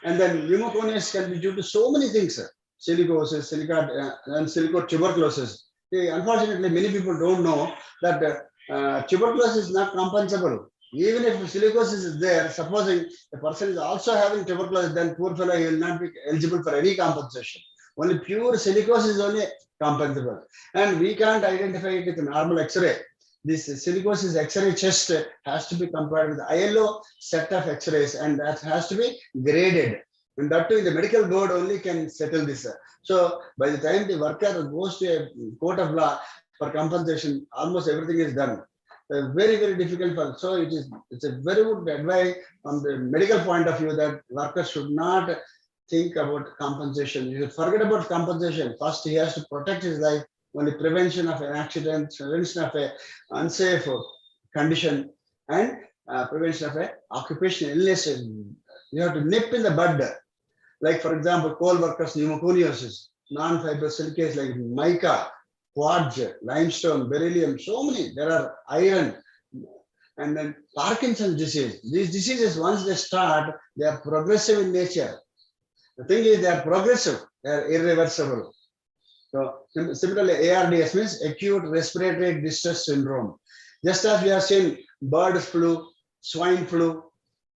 And then pneumoconias can be due to so many things, silicosis, silica, and silicotuberculosis. Unfortunately, many people don't know that tuberculosis is not compensable. Even if silicosis is there, supposing the person is also having tuberculosis, then poor fellow, he will not be eligible for any compensation. Only pure silicosis is only compensable. And we can't identify it with a normal X-ray. This silicosis X-ray chest has to be compared with the ILO set of X-rays, and that has to be graded. And that too, the medical board only can settle this. So by the time the worker goes to a court of law for compensation, almost everything is done. Very, very difficult for. So it's a very good advice from the medical point of view that workers should not think about compensation. You should forget about compensation. First, he has to protect his life. Only prevention of an accident, prevention of an unsafe condition, and prevention of an occupational illness. You have to nip in the bud. Like, for example, coal workers' pneumoconiosis, non-fibrous silicates like mica, quartz, limestone, beryllium, so many. There are iron. And then Parkinson's disease. These diseases, once they start, they are progressive in nature. The thing is, they are progressive, they are irreversible. So similarly, ARDS means acute respiratory distress syndrome. Just as we are seeing bird flu, swine flu,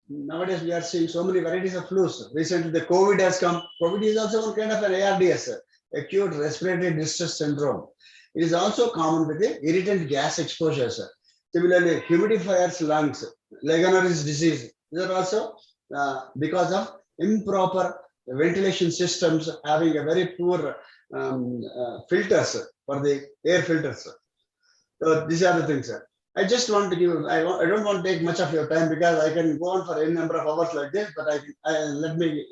nowadays we are seeing so many varieties of flus. Recently, the COVID has come. COVID is also one kind of an ARDS, acute respiratory distress syndrome. It is also common with the irritant gas exposures. Similarly, humidifiers lungs, Legionnaires disease. These are also because of improper ventilation systems having a very poor filters for the air filters. So these are the things. I just want to give, I don't want to take much of your time because I can go on for any number of hours like this, but let me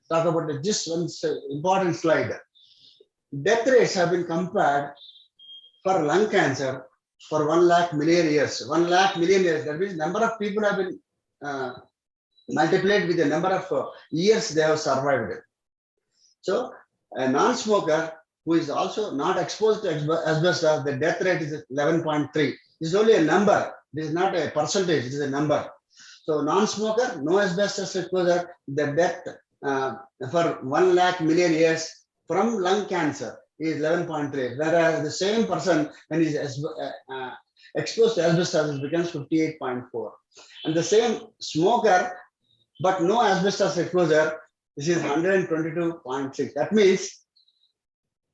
talk about just one important slide. Death rates have been compared for lung cancer for 1 lakh million years. 1 lakh million years, that means number of people have been multiplied with the number of years they have survived. So a non-smoker who is also not exposed to asbestos, the death rate is 11.3. This is only a number. This is not a percentage. It is a number. So non-smoker, no asbestos exposure, the death for 1 lakh million years from lung cancer is 11.3. Whereas the same person when he is exposed to asbestos, it becomes 58.4. And the same smoker, but no asbestos exposure, this is 122.6. That means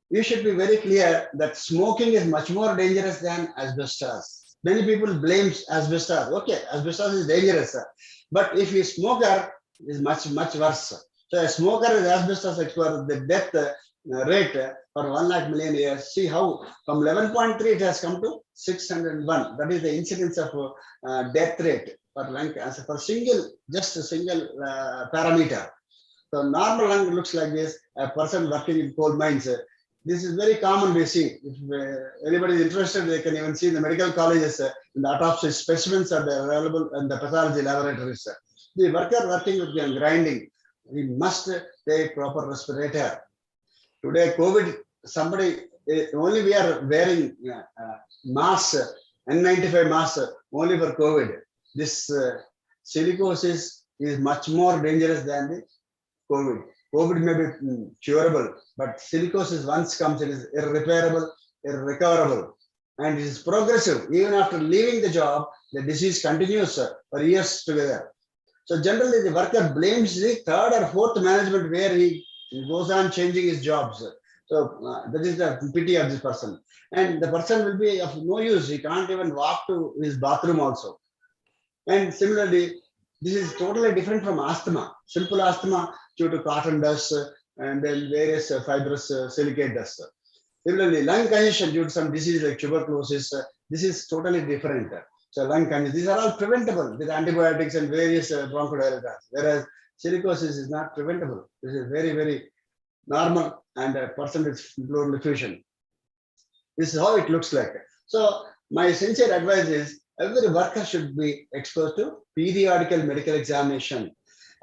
you should be very clear that smoking is much more dangerous than asbestos. Many people blame asbestos. Okay, asbestos is dangerous, but if you smoker, it is much worse. So a smoker with asbestos exposure, the death rate for 1 lakh million years. See how from 11.3 it has come to 601. That is the incidence of death rate for lung cancer for just a single parameter. So normal lung looks like this. A person working in coal mines. This is very common we see. If anybody is interested, they can even see in the medical colleges, in the autopsy specimens are available in the pathology laboratories. The worker working with grinding, we must take proper respirator. Today, COVID, only we are wearing mask, N95 mask only for COVID. This silicosis is much more dangerous than the COVID. COVID may be curable, but silicosis once comes, it is irreparable, irrecoverable, and it is progressive. Even after leaving the job, the disease continues for years together. So generally, the worker blames the third or fourth management where he goes on changing his jobs. So that is the pity of this person. And the person will be of no use. He can't even walk to his bathroom also. And similarly, this is totally different from asthma. Simple asthma due to cotton dust and then various fibrous silicate dust. Similarly, lung congestion due to some disease like tuberculosis, this is totally different. So lung congestion, these are all preventable with antibiotics and various bronchodilators, whereas silicosis is not preventable. This is very normal and a person with pleural effusion. This is how it looks like. So my sincere advice is every worker should be exposed to periodical medical examination,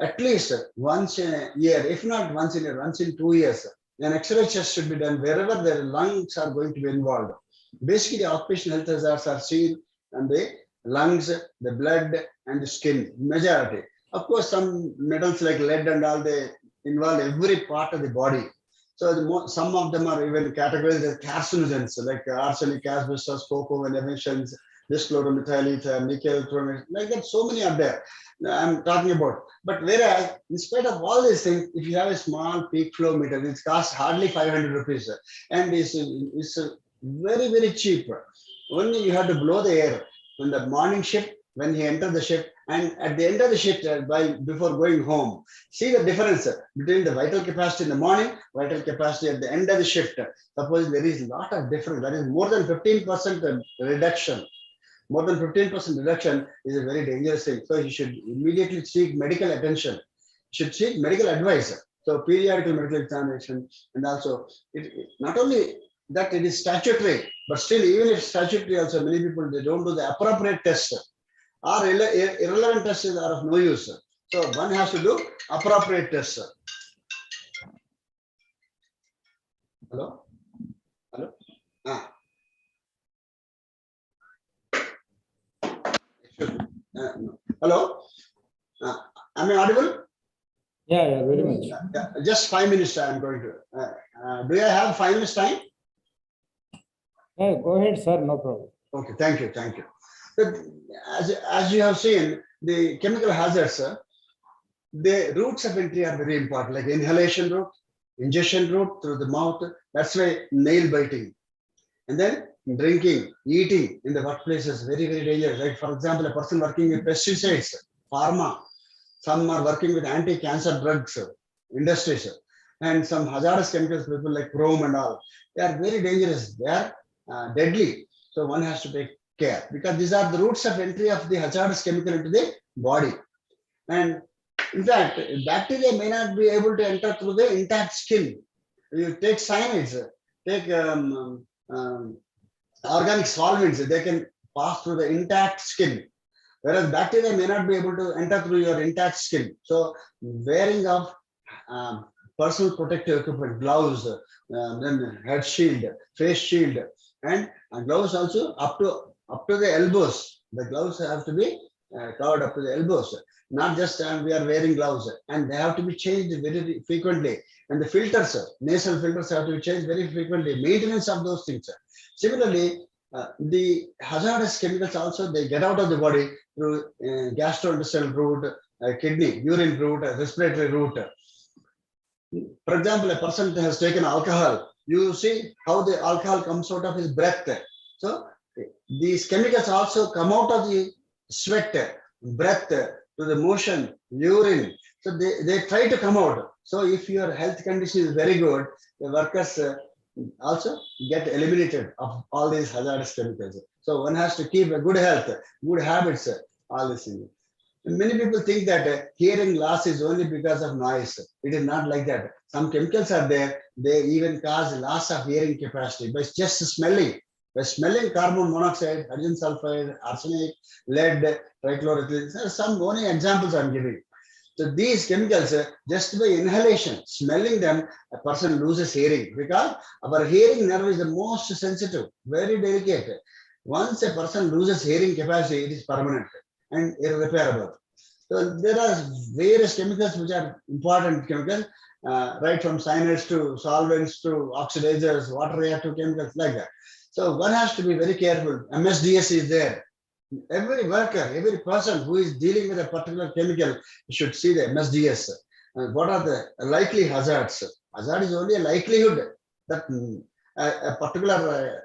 at least once in a year, if not once in a year, once in 2 years. An X-ray test should be done wherever their lungs are going to be involved. Basically, occupational health hazards are seen on the lungs, the blood, and the skin, majority. Of course, some metals like lead and all, they involve every part of the body. So some of them are even categorized as carcinogens, like arsenic, asbestos, cocoa, and emissions, dischloromethyl, nickel, chromium, like that. So many are there. I'm talking about. But whereas, in spite of all these things, if you have a small peak flow meter, it costs hardly 500 rupees, and it's very cheap. Only you have to blow the air in the morning shift when you enter the shift, and at the end of the shift, before going home. See the difference between the vital capacity in the morning, vital capacity at the end of the shift. Suppose there is a lot of difference. That is more than 15% reduction. More than 15% reduction is a very dangerous thing. So you should immediately seek medical attention. You should seek medical advice. So periodical medical examination, and also not only that it is statutory, but still even if statutory also, many people, they don't do the appropriate test. Or irrelevant tests are of no use. So one has to do appropriate tests. Hello? Hello? No. Hello? Am I audible? Yeah, very much. Just 5 minutes I'm going to. Do I have 5 minutes time? Yeah, go ahead, sir, no problem. Okay, thank you. As you have seen, the chemical hazards, the routes of entry are very important, like inhalation route, ingestion route through the mouth. That's why nail biting. And then drinking, eating in the workplace is very, very dangerous. Like for example, a person working with pesticides, pharma, some are working with anti-cancer drugs, industries, and some hazardous chemicals, people like chrome and all. They are very dangerous. They are deadly. So one has to take care because these are the routes of entry of the hazardous chemical into the body. And in fact, bacteria may not be able to enter through the intact skin. You take cyanides, take organic solvents, they can pass through the intact skin. Whereas bacteria may not be able to enter through your intact skin. So wearing of personal protective equipment, gloves, then head shield, face shield, and gloves also up to the elbows. The gloves have to be covered up to the elbows. Not just we are wearing gloves, and they have to be changed very frequently. And the filters, nasal filters have to be changed very frequently. Maintenance of those things. Similarly, the hazardous chemicals also, they get out of the body through gastrointestinal route, kidney, urine route, respiratory route. For example, a person has taken alcohol. You see how the alcohol comes out of his breath. So these chemicals also come out of the sweat, breath, to the motion, urine. So they try to come out. So if your health condition is very good, the workers also get eliminated of all these hazardous chemicals. So one has to keep a good health, good habits, all these things. And many people think that hearing loss is only because of noise. It is not like that. Some chemicals are there. They even cause loss of hearing capacity by just smelling. By smelling carbon monoxide, hydrogen sulfide, arsenic, lead, trichloroethylene. Some only examples I'm giving. So these chemicals, just by inhalation, smelling them, a person loses hearing because our hearing nerve is the most sensitive, very delicate. Once a person loses hearing capacity, it is permanent and irreparable. So there are various chemicals which are important chemicals, right from cyanides to solvents to oxidizers, water reactive chemicals like that. So one has to be very careful. MSDS is there. Every worker, every person who is dealing with a particular chemical should see the MSDS. What are the likely hazards? Hazard is only a likelihood that a particular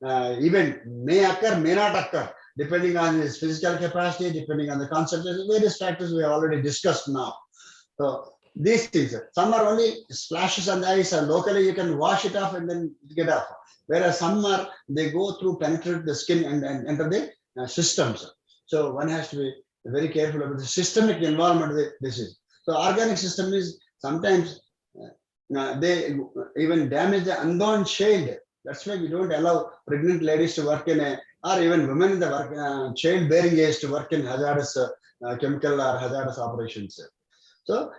event may occur, may not occur, depending on his physical capacity, depending on the concentration, various factors we have already discussed now. So these things, some are only splashes on the ice, and locally you can wash it off and then get off. Whereas some are, they go through, penetrate the skin and enter the systems. So one has to be very careful about the systemic involvement of the disease. So organic system is sometimes they even damage the unborn child. That's why we don't allow pregnant ladies to work in or even women in the work, childbearing age to work in hazardous chemical or hazardous operations. So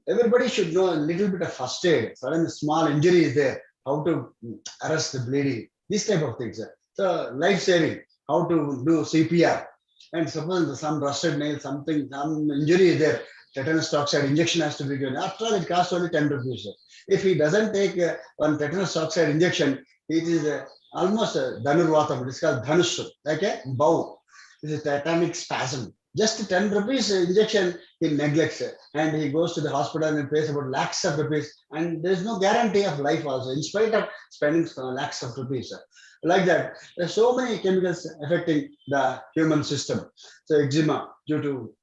everybody should know a little bit of first aid. Sudden small injury is there, how to arrest the bleeding, these type of things. So life saving, how to do CPR. And suppose some rusted nail, something, some injury is there, tetanus toxide injection has to be given. After all, it costs only 10 rupees. If he doesn't take one tetanus toxide injection, it is almost a dhanurvatam. It is called dhanush, like a bow. This is tetanic spasm. Just 10 rupees injection he neglects, and he goes to the hospital and pays about lakhs of rupees, and there is no guarantee of life also, in spite of spending lakhs of rupees. Like that, there are so many chemicals affecting the human system. So eczema due to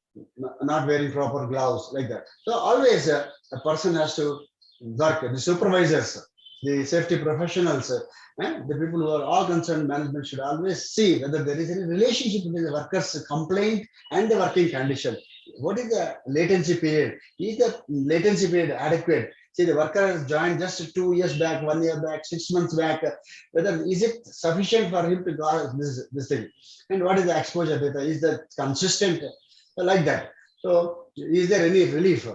not wearing proper gloves, like that. So always a person has to work, the supervisors, the safety professionals, and the people who are all concerned, management should always see whether there is any relationship between the worker's complaint and the working condition. What is the latency period? Is the latency period adequate? See, the worker has joined just 2 years back, 1 year back, 6 months back. Whether is it sufficient for him to go this thing? And what is the exposure data? Is that consistent? Like that. So, is there any relief?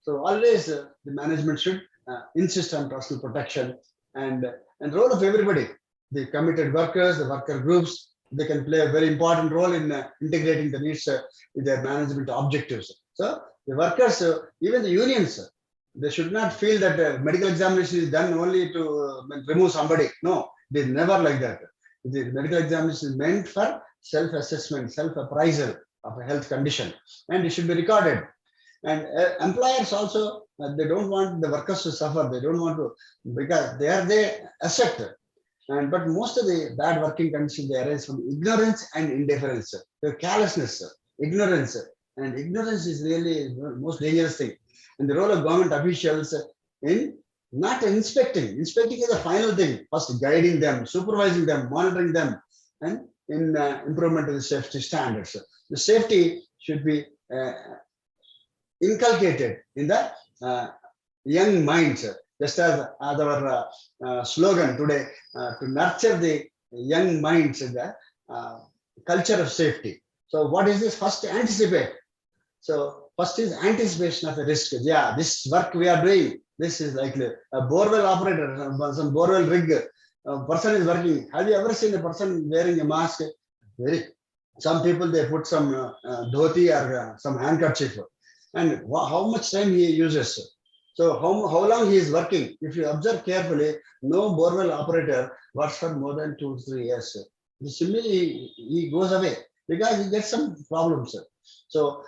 So, always the management should insist on personal protection and role of everybody. The committed workers, the worker groups, they can play a very important role in integrating the needs with their management objectives. So the workers, even the unions, they should not feel that medical examination is done only to remove somebody. No, it is never like that. The medical examination is meant for self-assessment, self-appraisal of a health condition, and it should be recorded. And employers also, they don't want the workers to suffer. They don't want to, because they are the asset. But most of the bad working conditions, they arise from ignorance and indifference, carelessness, ignorance. And ignorance is really the most dangerous thing. And the role of government officials in not inspecting. Inspecting is the final thing. First, guiding them, supervising them, monitoring them, and in improvement of the safety standards. The safety should be inculcated in the young minds, just as our slogan today, to nurture the young minds in the culture of safety. So what is this? First, anticipate. So first is anticipation of a risk. Yeah, this work we are doing, this is likely. A borewell operator, some borewell rig, a person is working. Have you ever seen a person wearing a mask? Some people, they put some dhoti or some handkerchief. And how much time he uses. So how long he is working? If you observe carefully, no borewell operator works for more than 2 to 3 years. Similarly, he goes away because he gets some problems. So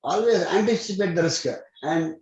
always anticipate the risk and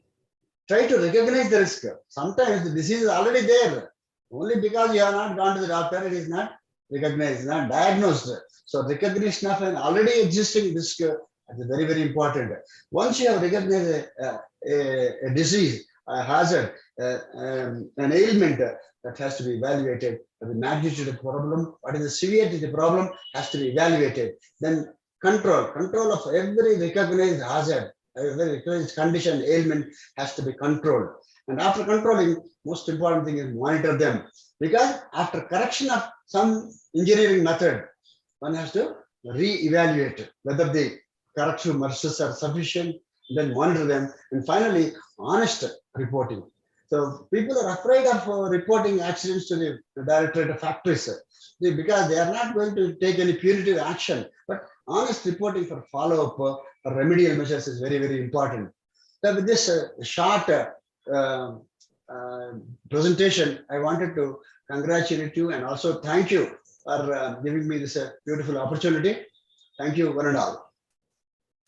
try to recognize the risk. Sometimes the disease is already there. Only because you have not gone to the doctor, it is not recognized, not diagnosed. So recognition of an already existing risk is very, very important. Once you have recognized a disease, a hazard, an ailment, that has to be evaluated. The magnitude of the problem, what is the severity of the problem, has to be evaluated. Then control of every recognized hazard, every recognized condition, ailment has to be controlled. And after controlling, most important thing is monitor them. Because after correction of some engineering method, one has to re-evaluate whether the corrective measures are sufficient, then monitor them, and finally, honest reporting. So people are afraid of reporting accidents to the Directorate of Factories because they are not going to take any punitive action. But honest reporting for follow-up or remedial measures is very, very important. So with this short presentation, I wanted to congratulate you and also thank you for giving me this beautiful opportunity. Thank you, one and all.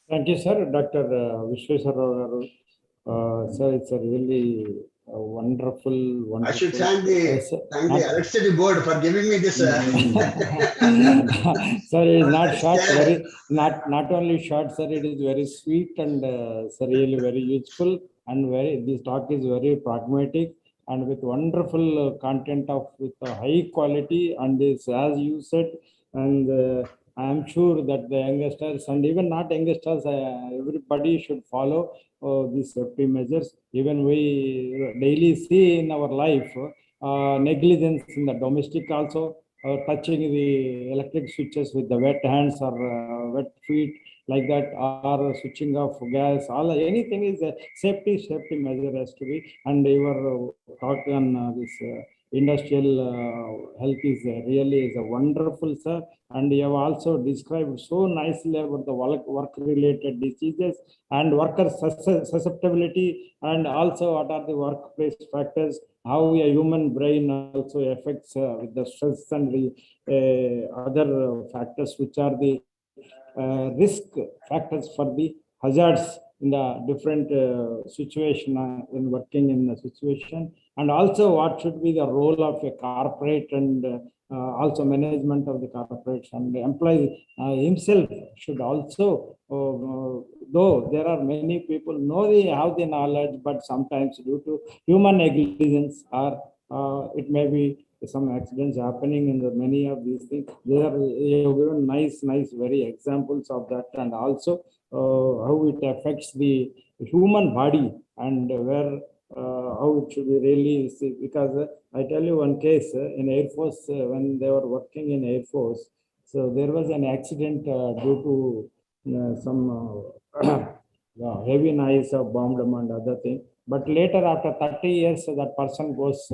Thank you, sir. Dr. Vishweswar Rao garu. Sir, it's a really wonderful. I should thank the electricity board for giving me this. Sir, it is not short, not only short, sir, it is very sweet and sir, really very useful, and this talk is very pragmatic and with wonderful content with high quality, and this, as you said, and I am sure that the youngsters and even not youngsters, everybody should follow these safety measures. Even we daily see in our life negligence in the domestic also, touching the electric switches with the wet hands or wet feet like that, or switching off gas, anything is a safety measure has to be. And your talk on this industrial health is really a wonderful, sir. And you have also described so nicely about the work-related diseases and worker susceptibility, and also what are the workplace factors, how a human brain also affects with the stress and the other factors which are the risk factors for the hazards in the different situation in working in the situation, and also what should be the role of a corporate and also management of the corporates, and the employee himself should also, though there are many people have the knowledge, but sometimes due to human negligence or it may be some accidents happening in the many of these things. You have given nice, very examples of that, and also how it affects the human body and where how it should be really, because I tell you one case in Air Force, when they were working in Air Force, so there was an accident due to some heavy noise of bomb and other thing. But later, after 30 years, that person goes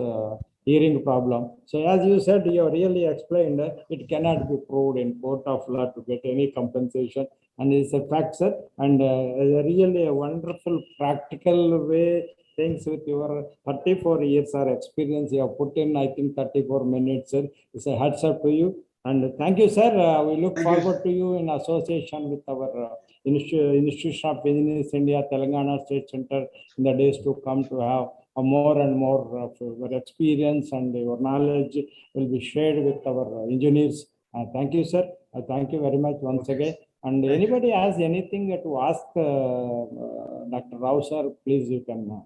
hearing problem. So as you said, you really explained, it cannot be proved in court of law to get any compensation. And it's a fact, sir. And really a wonderful practical way things with your 34 years of experience you have put in, I think 34 minutes, sir. It's a hats up to you. And thank you, sir. We look forward to you in association with our Institution of Engineers India, Telangana State Center in the days to come to have more and more of your experience and your knowledge will be shared with our engineers. Thank you, sir. Thank you very much once again. And anybody has anything to ask Dr. Rao, sir, please you can.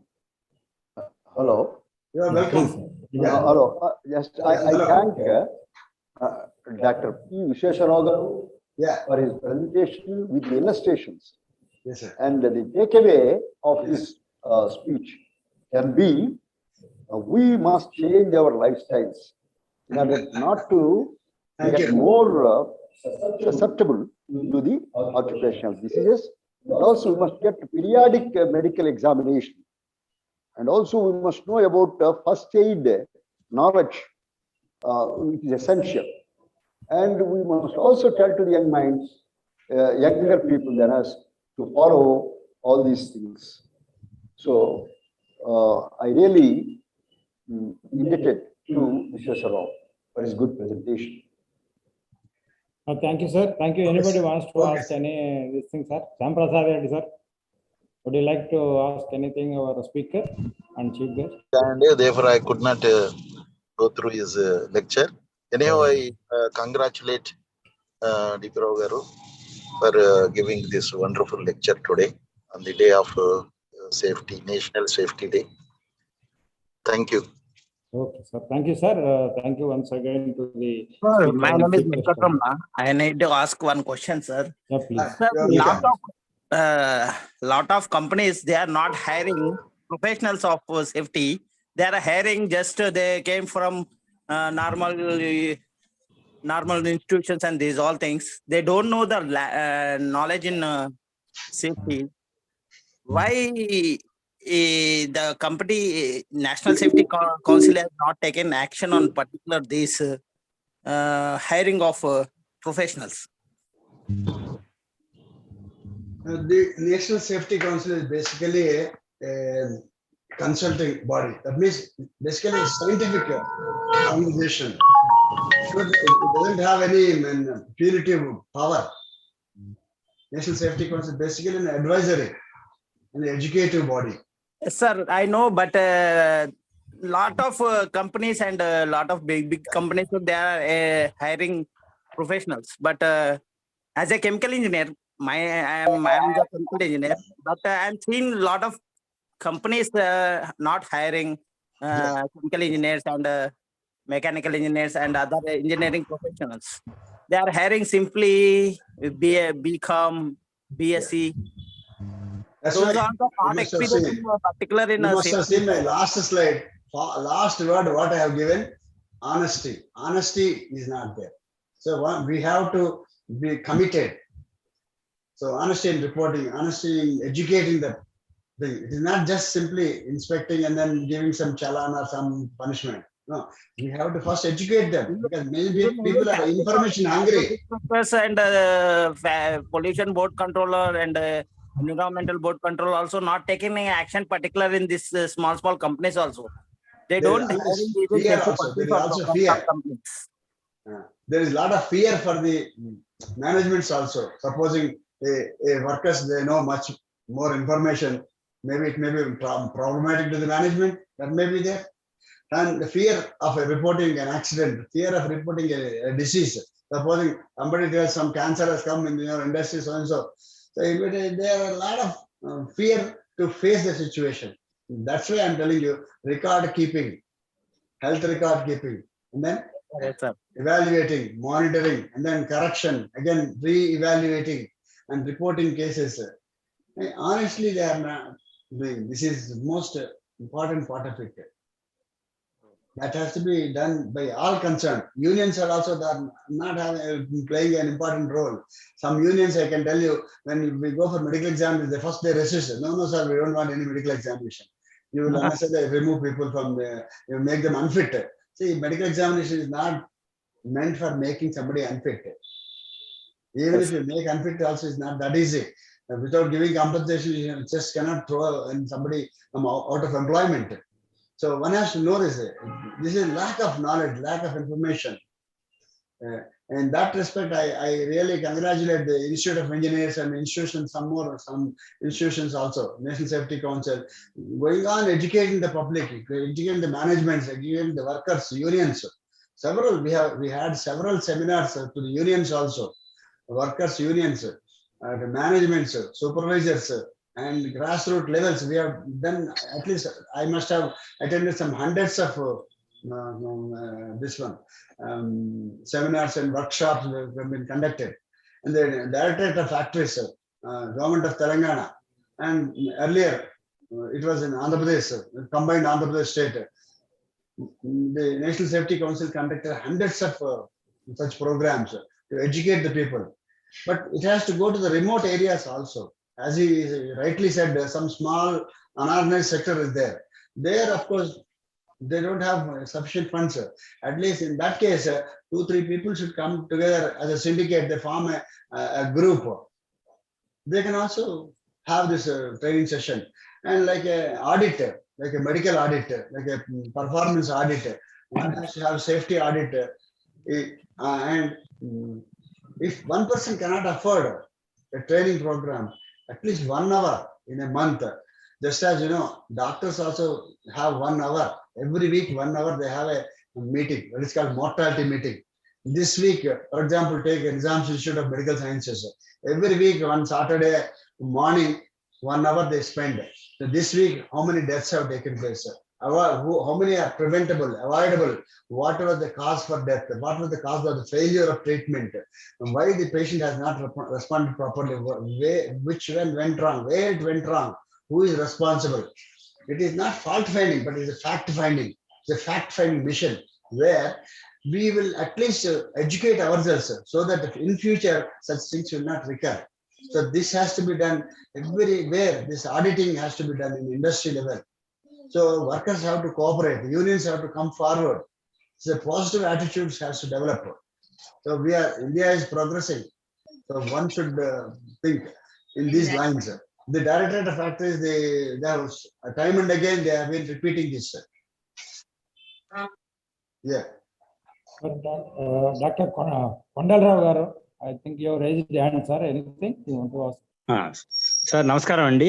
Hello. You are Please, welcome. sir. Yeah. Hello. Just I Hello. thank Dr. P. Vishesharao garu Yeah. for his presentation with the illustrations. Yes, sir. And the takeaway of his speech can be, we must change our lifestyles in order not to Thank get you. more susceptible to the occupational diseases. And also, we must get periodic medical examination. And also, we must know about first aid knowledge, which is essential. And we must also tell to the young minds, younger people than us, to follow all these things. So, I really indebted to Mr. Sarao for his good presentation. Thank you, sir. Thank you. Anybody wants to Okay, ask sir. any this thing, sir? Sam Prasad Reddy, sir. Would you like to ask anything our speaker and chief guest? And therefore I could not go through his lecture. Anyhow, I congratulate D.P. Rao garu for giving this wonderful lecture today on the day of safety, National Safety Day. Thank you. Okay, sir. Thank you, sir. Thank you once again to the. Sir, speaker my and name is chief guest. Venkatramana. I need to ask one question, sir. Yeah, please. Sir, Yeah. lot of companies, they are not hiring professionals of safety. They are hiring just they came from normal institutions and these all things. They don't know the knowledge in safety. Why the company National Safety Council has not taken action on particular this hiring of professionals? The National Safety Council is basically a consulting body. That means basically a scientific organization. So it doesn't have any punitive power. National Safety Council is basically an advisory, an educative body. Sir, I know, but lot of companies and a lot of big companies, they are hiring professionals. But as a chemical engineer, I am the chemical engineer, but I'm seeing a lot of companies not hiring chemical engineers and mechanical engineers and other engineering professionals. They are hiring simply BCom, BSc. That's Those why are the you not must have experienced seen. particular in You a must have safety. seen my last slide. Last word what I have given, honesty. Honesty is not there. So we have to be committed. So honesty in reporting, honesty in educating the thing. It is not just simply inspecting and then giving some challan or some punishment. No, we have to first educate them because many people are information hungry. And pollution board controller and environmental board control also not taking any action, particular in this small companies also. They There don't is have any fear safety also. There is policies also from fear. some companies. There is a lot of fear for the managements also. Supposing a workers, they know much more information. Maybe it may be problematic to the management. That may be there. And the fear of reporting an accident, fear of reporting a disease. Supposing somebody tells some cancer has come in your industry, so and so. So there are a lot of fear to face the situation. That's why I'm telling you, record keeping, health record keeping, and then Yes, sir. evaluating, monitoring, and then correction, again re-evaluating and reporting cases. Honestly, they are not doing. This is the most important part of it. That has to be done by all concerned. Unions are also not playing an important role. Some unions, I can tell you, when we go for medical examination, the first they resist. No, sir, we don't want any medical examination. You will unnecessarily remove people from you make them unfit. See, medical examination is not meant for making somebody unfit. Even if you make unfit, also is not that easy. Without giving compensation, you just cannot throw somebody out of employment. So one has to know this. This is lack of knowledge, lack of information. In that respect, I really congratulate the Institute of Engineers and institutions, some institutions also, National Safety Council, going on educating the public, educating the management, educating the workers, unions. We had several seminars to the unions also, workers unions, the management, supervisors, and grassroots levels. We have done, at least I must have attended some hundreds of seminars and workshops have been conducted. And the Directorate of Factories, Government of Telangana, and earlier it was in Andhra Pradesh, combined Andhra Pradesh state. The National Safety Council conducted hundreds of such programs to educate the people. But it has to go to the remote areas also. As he rightly said, some small unorganized sector is there. There, of course, they don't have sufficient funds. At least in that case, 2-3 people should come together as a syndicate. They form a group. They can also have this training session. And like an auditor, like a medical auditor, like a performance auditor, one has to have safety audit. And if one person cannot afford a training program, at least 1 hour in a month, just as you know, doctors also have 1 hour. Every week, 1 hour, they have a meeting. That is called mortality meeting. This week, for example, take Exams Institute of Medical Sciences. Every week, on Saturday morning, 1 hour they spend. So this week, how many deaths have taken place? How many are preventable, avoidable? What was the cause for death? What was the cause of the failure of treatment? And why the patient has not responded properly? Which one went wrong? Where it went wrong? Who is responsible? It is not fault finding, but it is a fact finding. It's a fact finding mission where we will at least educate ourselves so that in future such things will not recur. So this has to be done everywhere. This auditing has to be done in industry level. So workers have to cooperate. The unions have to come forward. So positive attitudes has to develop. So India is progressing. So one should think in these lines. The Directorate of Factories, they have time and again they have been repeating this. Yeah. Dr. Kondalrao Garu, I think you have raised the hand, sir. Anything you want to ask? Sir నమస్కారం అండి.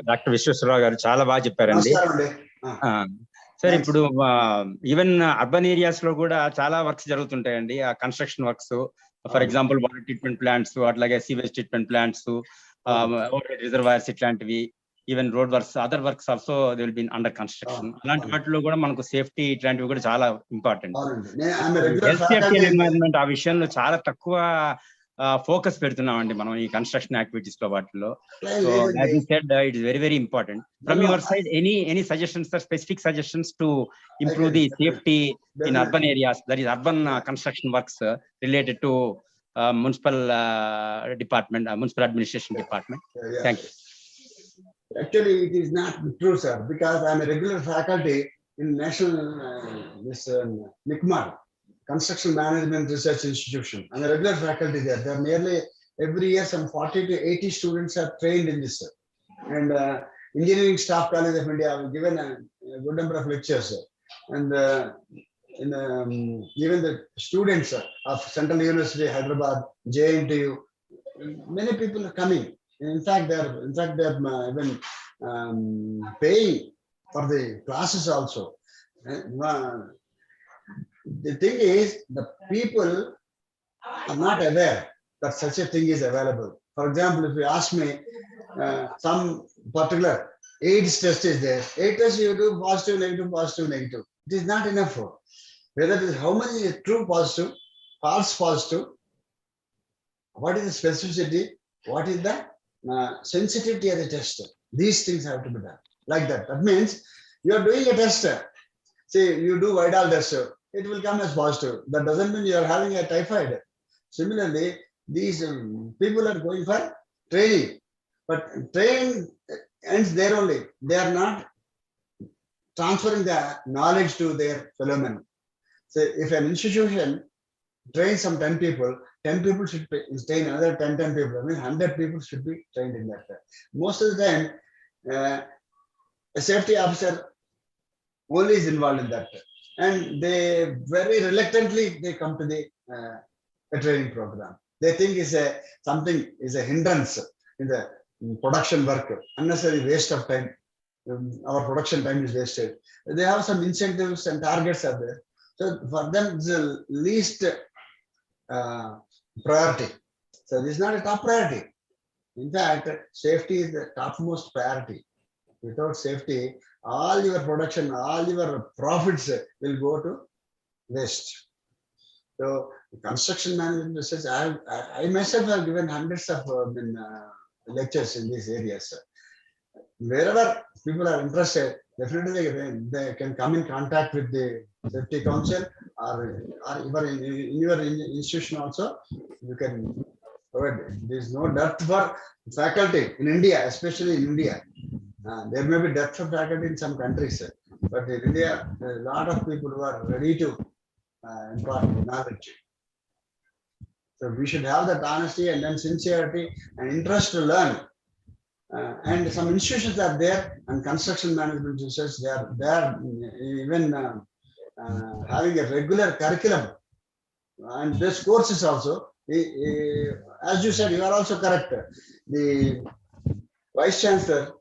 Doctor Visweswara Rao గారు చాలా బాగా చెప్పారండి. Sir ఇప్పుడు even urban areas లో కూడా చాలా వర్క్స్ జరుగుతుంటాయండి. ఆ construction works, for example water treatment plants, అట్లాగే సీవేజ్ ట్రీట్మెంట్ ప్లాంట్స్, రిజర్వాయర్స్, ఇట్లాంటివి, even road works, other works also they will be under construction. అలాంటి వాటిలో కూడా మనకు సేఫ్టీ ఇట్లాంటివి కూడా చాలా ఇంపార్టెంట్. హెల్త్ సేఫ్టీ ఎన్వైరన్మెంట్ ఆ విషయంలో చాలా తక్కువ ఫోకస్ పెడుతున్నామండి మనం ఈ కన్స్ట్రక్షన్ యాక్టివిటీస్ లో వాటిలో. So as you said, it is very very important. From your side any suggestions, specific suggestions to improve the safety in urban areas, that is urban construction works related to municipal department, municipal administration department? Thank you. Actually, it is not true, sir, because I am a regular faculty in National NICMAR, Construction Management Research Institution. I am a regular faculty there. There are nearly every year some 40 to 80 students are trained in this. And Engineering Staff College of India have given a good number of lectures. And even the students of Central University, Hyderabad, JNTU, many people are coming. In fact, they are even paying for the classes also. The thing is, the people are not aware that such a thing is available. For example, if you ask me, some particular AIDS test is there. AIDS test you do positive, negative, positive, negative. It is not enough. Whether it is how many is true positive, false positive, what is the specificity, what is the sensitivity of the test. These things have to be done like that. That means you are doing a test. Say you do Vidal test, it will come as positive. That doesn't mean you are having a typhoid. Similarly, these people are going for training, but training ends there only. They are not transferring the knowledge to their fellow men. So if an institution trains some 10 people, 10 people should train another 10 people. I mean, 100 people should be trained in that. Most of the time, a safety officer only is involved in that. and they very reluctantly they come to the training program. They think something is a hindrance in the production work, unnecessary waste of time. Our production time is wasted. They have some incentives and targets are there. So for them, it's the least priority. So this is not a top priority. In fact, safety is the topmost priority. Without safety, all your production, all your profits will go to waste. So construction management research, I myself have given hundreds of lectures in these areas. Wherever people are interested, definitely they can come in contact with the Safety Council, or even in your institution also, you can provide. There is no dearth for faculty in India, especially in India. There may be dearth for faculty in some countries, but in India, there are a lot of people who are ready to impart knowledge. So we should have that honesty and then sincerity and interest to learn. And some institutions are there, and construction management research, they are even having a regular curriculum. And this courses also, as you said, you are also correct. The Vice Chancellor,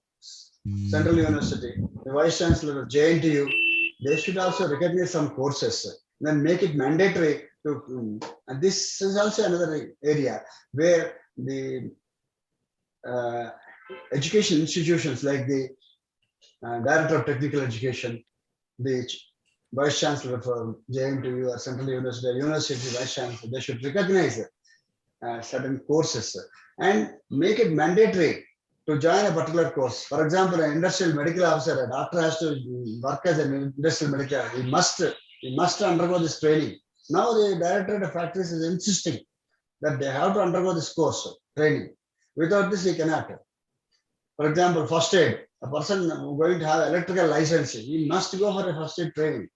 Central University, the Vice Chancellor of JNTU, they should also recognize some courses, then make it mandatory to, and this is also another area where the education institutions like the Director of Technical Education, the Vice Chancellor for JNTU or Central University Vice Chancellor, they should recognize certain courses and make it mandatory to join a particular course. For example, an industrial medical officer, a doctor has to work as an industrial medical, he must undergo this training. Now the Directorate of Factories is insisting that they have to undergo this course, training. Without this, he cannot. For example, first aid, a person going to have electrical license, he must go for a first aid training.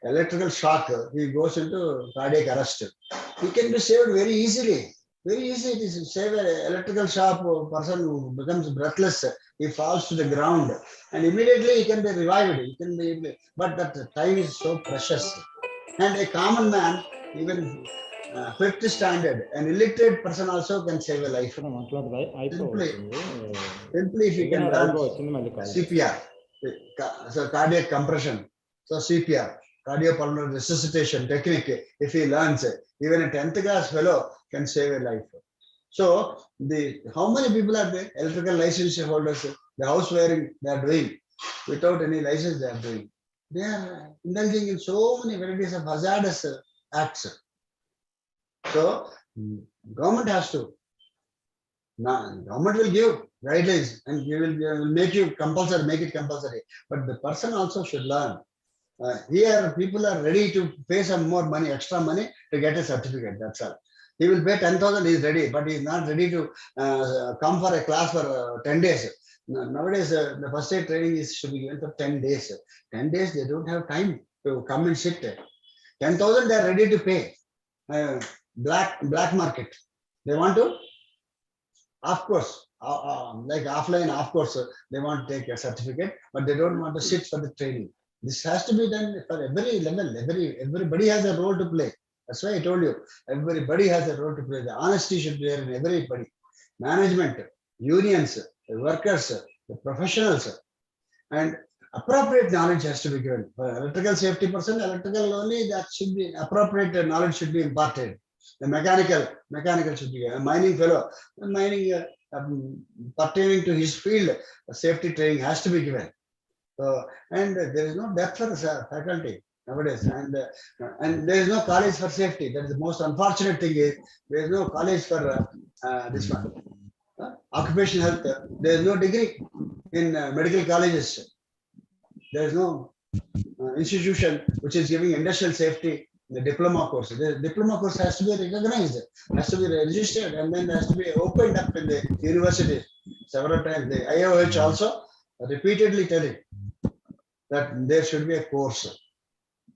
Electrical shock, he goes into cardiac arrest. He can be saved very easily. Very easy it is to save an electrical shock person who becomes breathless. He falls to the ground and immediately he can be revived. He can be, but that time is so precious. And a common man, even fifth standard, an illiterate person also can save a life. Simply if he can learn CPR, so cardiac compression, so CPR, cardiopulmonary resuscitation technique, if he learns, even a 10th class fellow can save a life. So how many people are there? Electrical license holders, the house wiring they are doing, without any license they are doing. They are indulging in so many varieties of hazardous acts. So government has to, government will give guidelines and will make you compulsory, make it compulsory. But the person also should learn. Here people are ready to pay some more money, extra money to get a certificate, that's all. He will pay 10,000, he is ready, but he is not ready to come for a class for 10 days. Nowadays, the first aid training should be given for 10 days. 10 days, they don't have time to come and sit. 10,000, they are ready to pay. Black market. They want to, of course, like offline, of course, they want to take a certificate, but they don't want to sit for the training. This has to be done for every level. Everybody has a role to play. That's why I told you, everybody has a role to play. The honesty should be there in everybody. Management, unions, the workers, the professionals, and appropriate knowledge has to be given. For electrical safety person, electrical only, that should be appropriate knowledge should be imparted. The mechanical should be a mining fellow, mining pertaining to his field, safety training has to be given. So, and there is no depth for the faculty nowadays, and there is no college for safety. That is the most unfortunate thing is there is no college for this one. Occupational health, there is no degree in medical colleges. There is no institution which is giving industrial safety, the diploma course. The diploma course has to be recognized, has to be registered, and then has to be opened up in the university several times. The IOH also repeatedly telling that there should be a course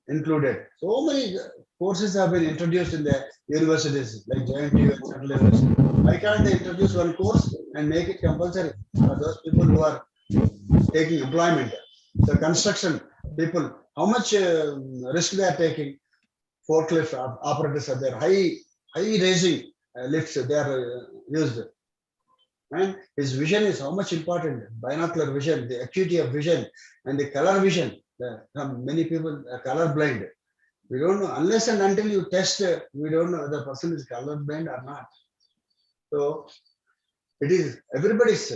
included. So many courses have been introduced in the universities like JNTU and Central University. Why can't they introduce one course and make it compulsory for those people who are taking employment? So construction, people, how much risk they are taking. Forklift operators are there, high raising lifts they are used. And his vision is how much important, binocular vision, the acuity of vision and the color vision. Many people are color blind. We don't know, unless and until you test, we don't know whether the person is color blind or not. So it is everybody's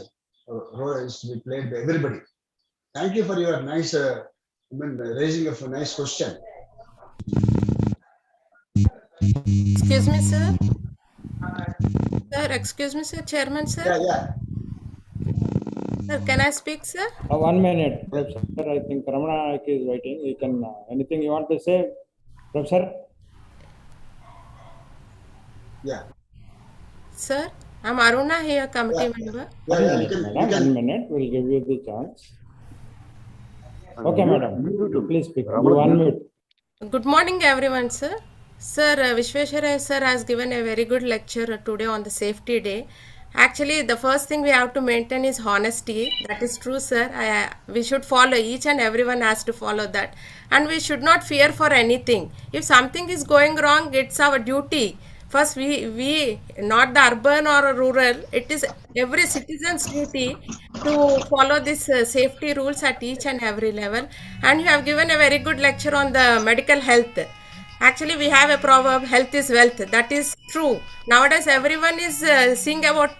role is to be played by everybody. Thank you for your nice raising of a nice question. Excuse me, sir. Sir, excuse me, sir. Chairman, sir. Yeah. Sir, can I speak, sir? 1 minute, Professor. I think Ramana Naik is waiting. You can, anything you want to say, Professor? Yeah. Sir, I'm Aruna here, committee member. Yeah, One you minute, can, madam. 1 minute, we'll give you the chance. Okay, madam, please speak. You unmute. Good morning, everyone, sir. Sir, Vishweshwara sir has given a very good lecture today on the safety day. Actually, the first thing we have to maintain is honesty. That is true, sir. We should follow. Each and everyone has to follow that. And we should not fear for anything. If something is going wrong, it's our duty. First, we not the urban or rural, it is every citizen's duty to follow this safety rules at each and every level. And you have given a very good lecture on the medical health. Actually, we have a proverb, health is wealth. That is true. Nowadays, everyone is saying about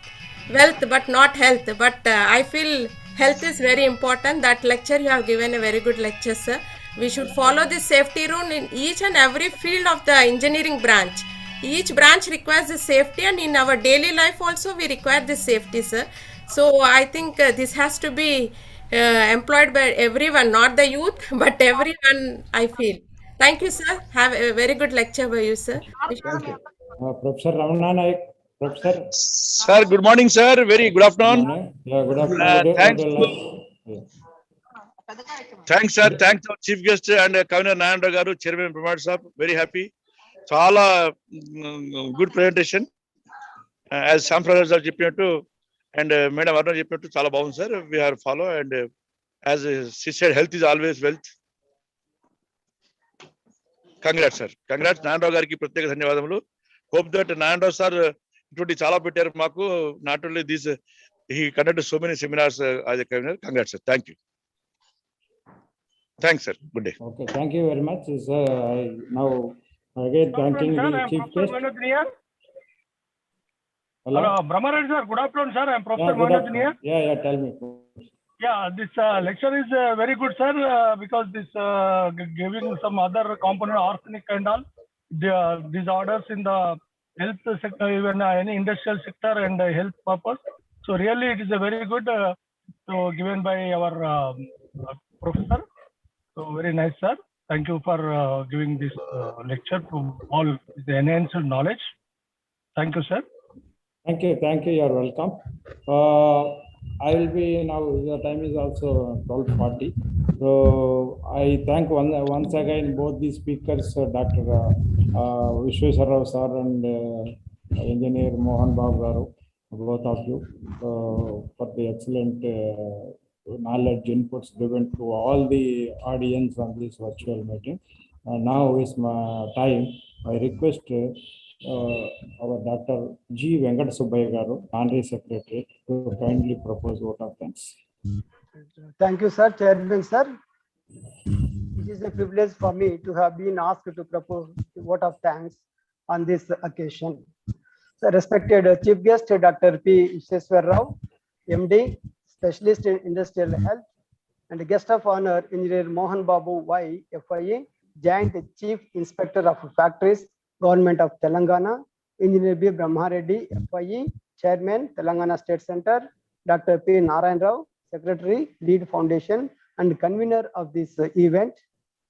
wealth but not health. But I feel health is very important. That lecture you have given a very good lecture, sir. We should follow this safety rule in each and every field of the engineering branch. Each branch requires the safety, and in our daily life also we require this safety, sir. So I think this has to be employed by everyone, not the youth, but everyone, I feel. Thank you, sir. Have a very good lecture by you, sir. Thank you. Professor Ramana Naik, Professor. Sir, good morning, sir. Very good afternoon. Yeah, good afternoon. Thanks. Yeah. Thanks, sir. Thanks our chief guest and Governor Nayandra Garu, Chairman Pramad Saab. Very happy. Chala good presentation. As Sam Brothers are చెప్పినట్టు and Madam Aruna చెప్పినట్టు చాలా బాగుంది, sir. We are follow and as she said, health is always wealth. Congrats, sir. Congrats Nayandra గారికి ప్రత్యేక ధన్యవాదములు. Hope that Nayandra sir ఇటువంటి చాలా పెట్టారు మాకు. Not only this, he conducted so many seminars as a governor. Congrats, sir. Thank you. Thanks, sir. Good day. Okay, thank you very much. Sir, now again thanking the chief guest. Hello, Brahmareddy sir, good afternoon, sir. I'm Professor good Manoj afternoon. Yeah, tell me. Yeah, this lecture is very good, sir, because this giving some other component, arsenic and all, these orders in the health sector, even any industrial sector and health purpose. So really, it is a very good given by our professor. So very nice, sir. Thank you for giving this lecture to all the enhanced knowledge. Thank you, sir. Thank you. You're welcome. I will be now. The time is also 12:40. So I thank once again both the speakers, Dr. Vishweshwara sir and Engineer Mohan Babu Garu, both of you, for the excellent knowledge inputs given to all the audience on this virtual meeting. Now is my time. I request our Dr. G. Venkat Subbaya Garu, Honorary Secretary, to kindly propose vote of thanks. Thank you, sir. Chairman, sir. It is a privilege for me to have been asked to propose the vote of thanks on this occasion. So, respected Chief Guest, Dr. P. Vishweshwar Rao, MD, Specialist in Industrial Health, and Guest of Honor, Engineer Mohan Babu Y, FIE, Joint Chief Inspector of Factories, Government of Telangana, Engineer B. Brahmareddy, FIE, Chairman, Telangana State Center, Dr. P. Narayan Rao, Secretary, Lead Foundation, and convener of this event,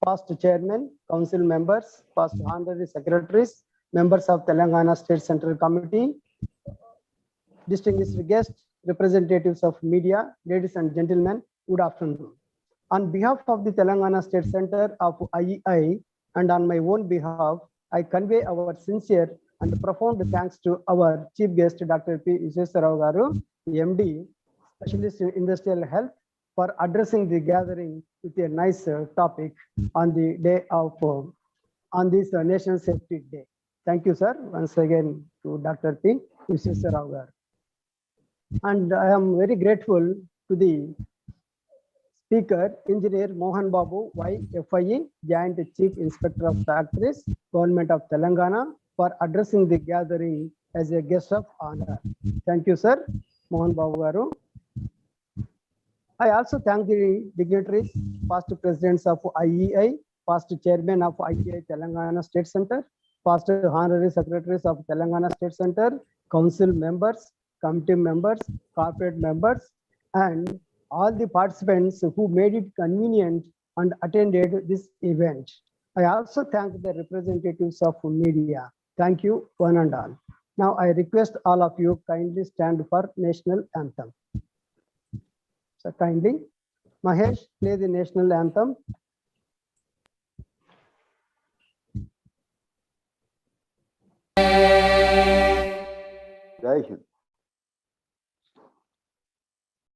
past Chairman, Council members, past Honorary Secretaries, members of Telangana State Central Committee, distinguished guests, representatives of media, ladies and gentlemen, good afternoon. On behalf of the Telangana State Center of IEI and on my own behalf, I convey our sincere and profound thanks to our chief guest, Dr. P. Vishweshwara Garu, MD, Specialist in Industrial Health, for addressing the gathering with a nice topic on the day of, on this National Safety Day. Thank you, sir. Once again to Dr. P. Vishweshwar Rao garu. And I am very grateful to the speaker, Engineer Mohan Babu, YFIE, Joint Chief Inspector of Factories, Government of Telangana, for addressing the gathering as a guest of honor. Thank you, sir. Mohan Babu garu. I also thank the dignitaries, past presidents of IEI, past chairman of IEI Telangana State Center, past honorary secretaries of Telangana State Center, council members, committee members, corporate members, and all the participants who made it convenient and attended this event. I also thank the representatives of media. Thank you, one and all. Now I request all of you kindly stand for national anthem. So kindly, Mahesh, play the national anthem.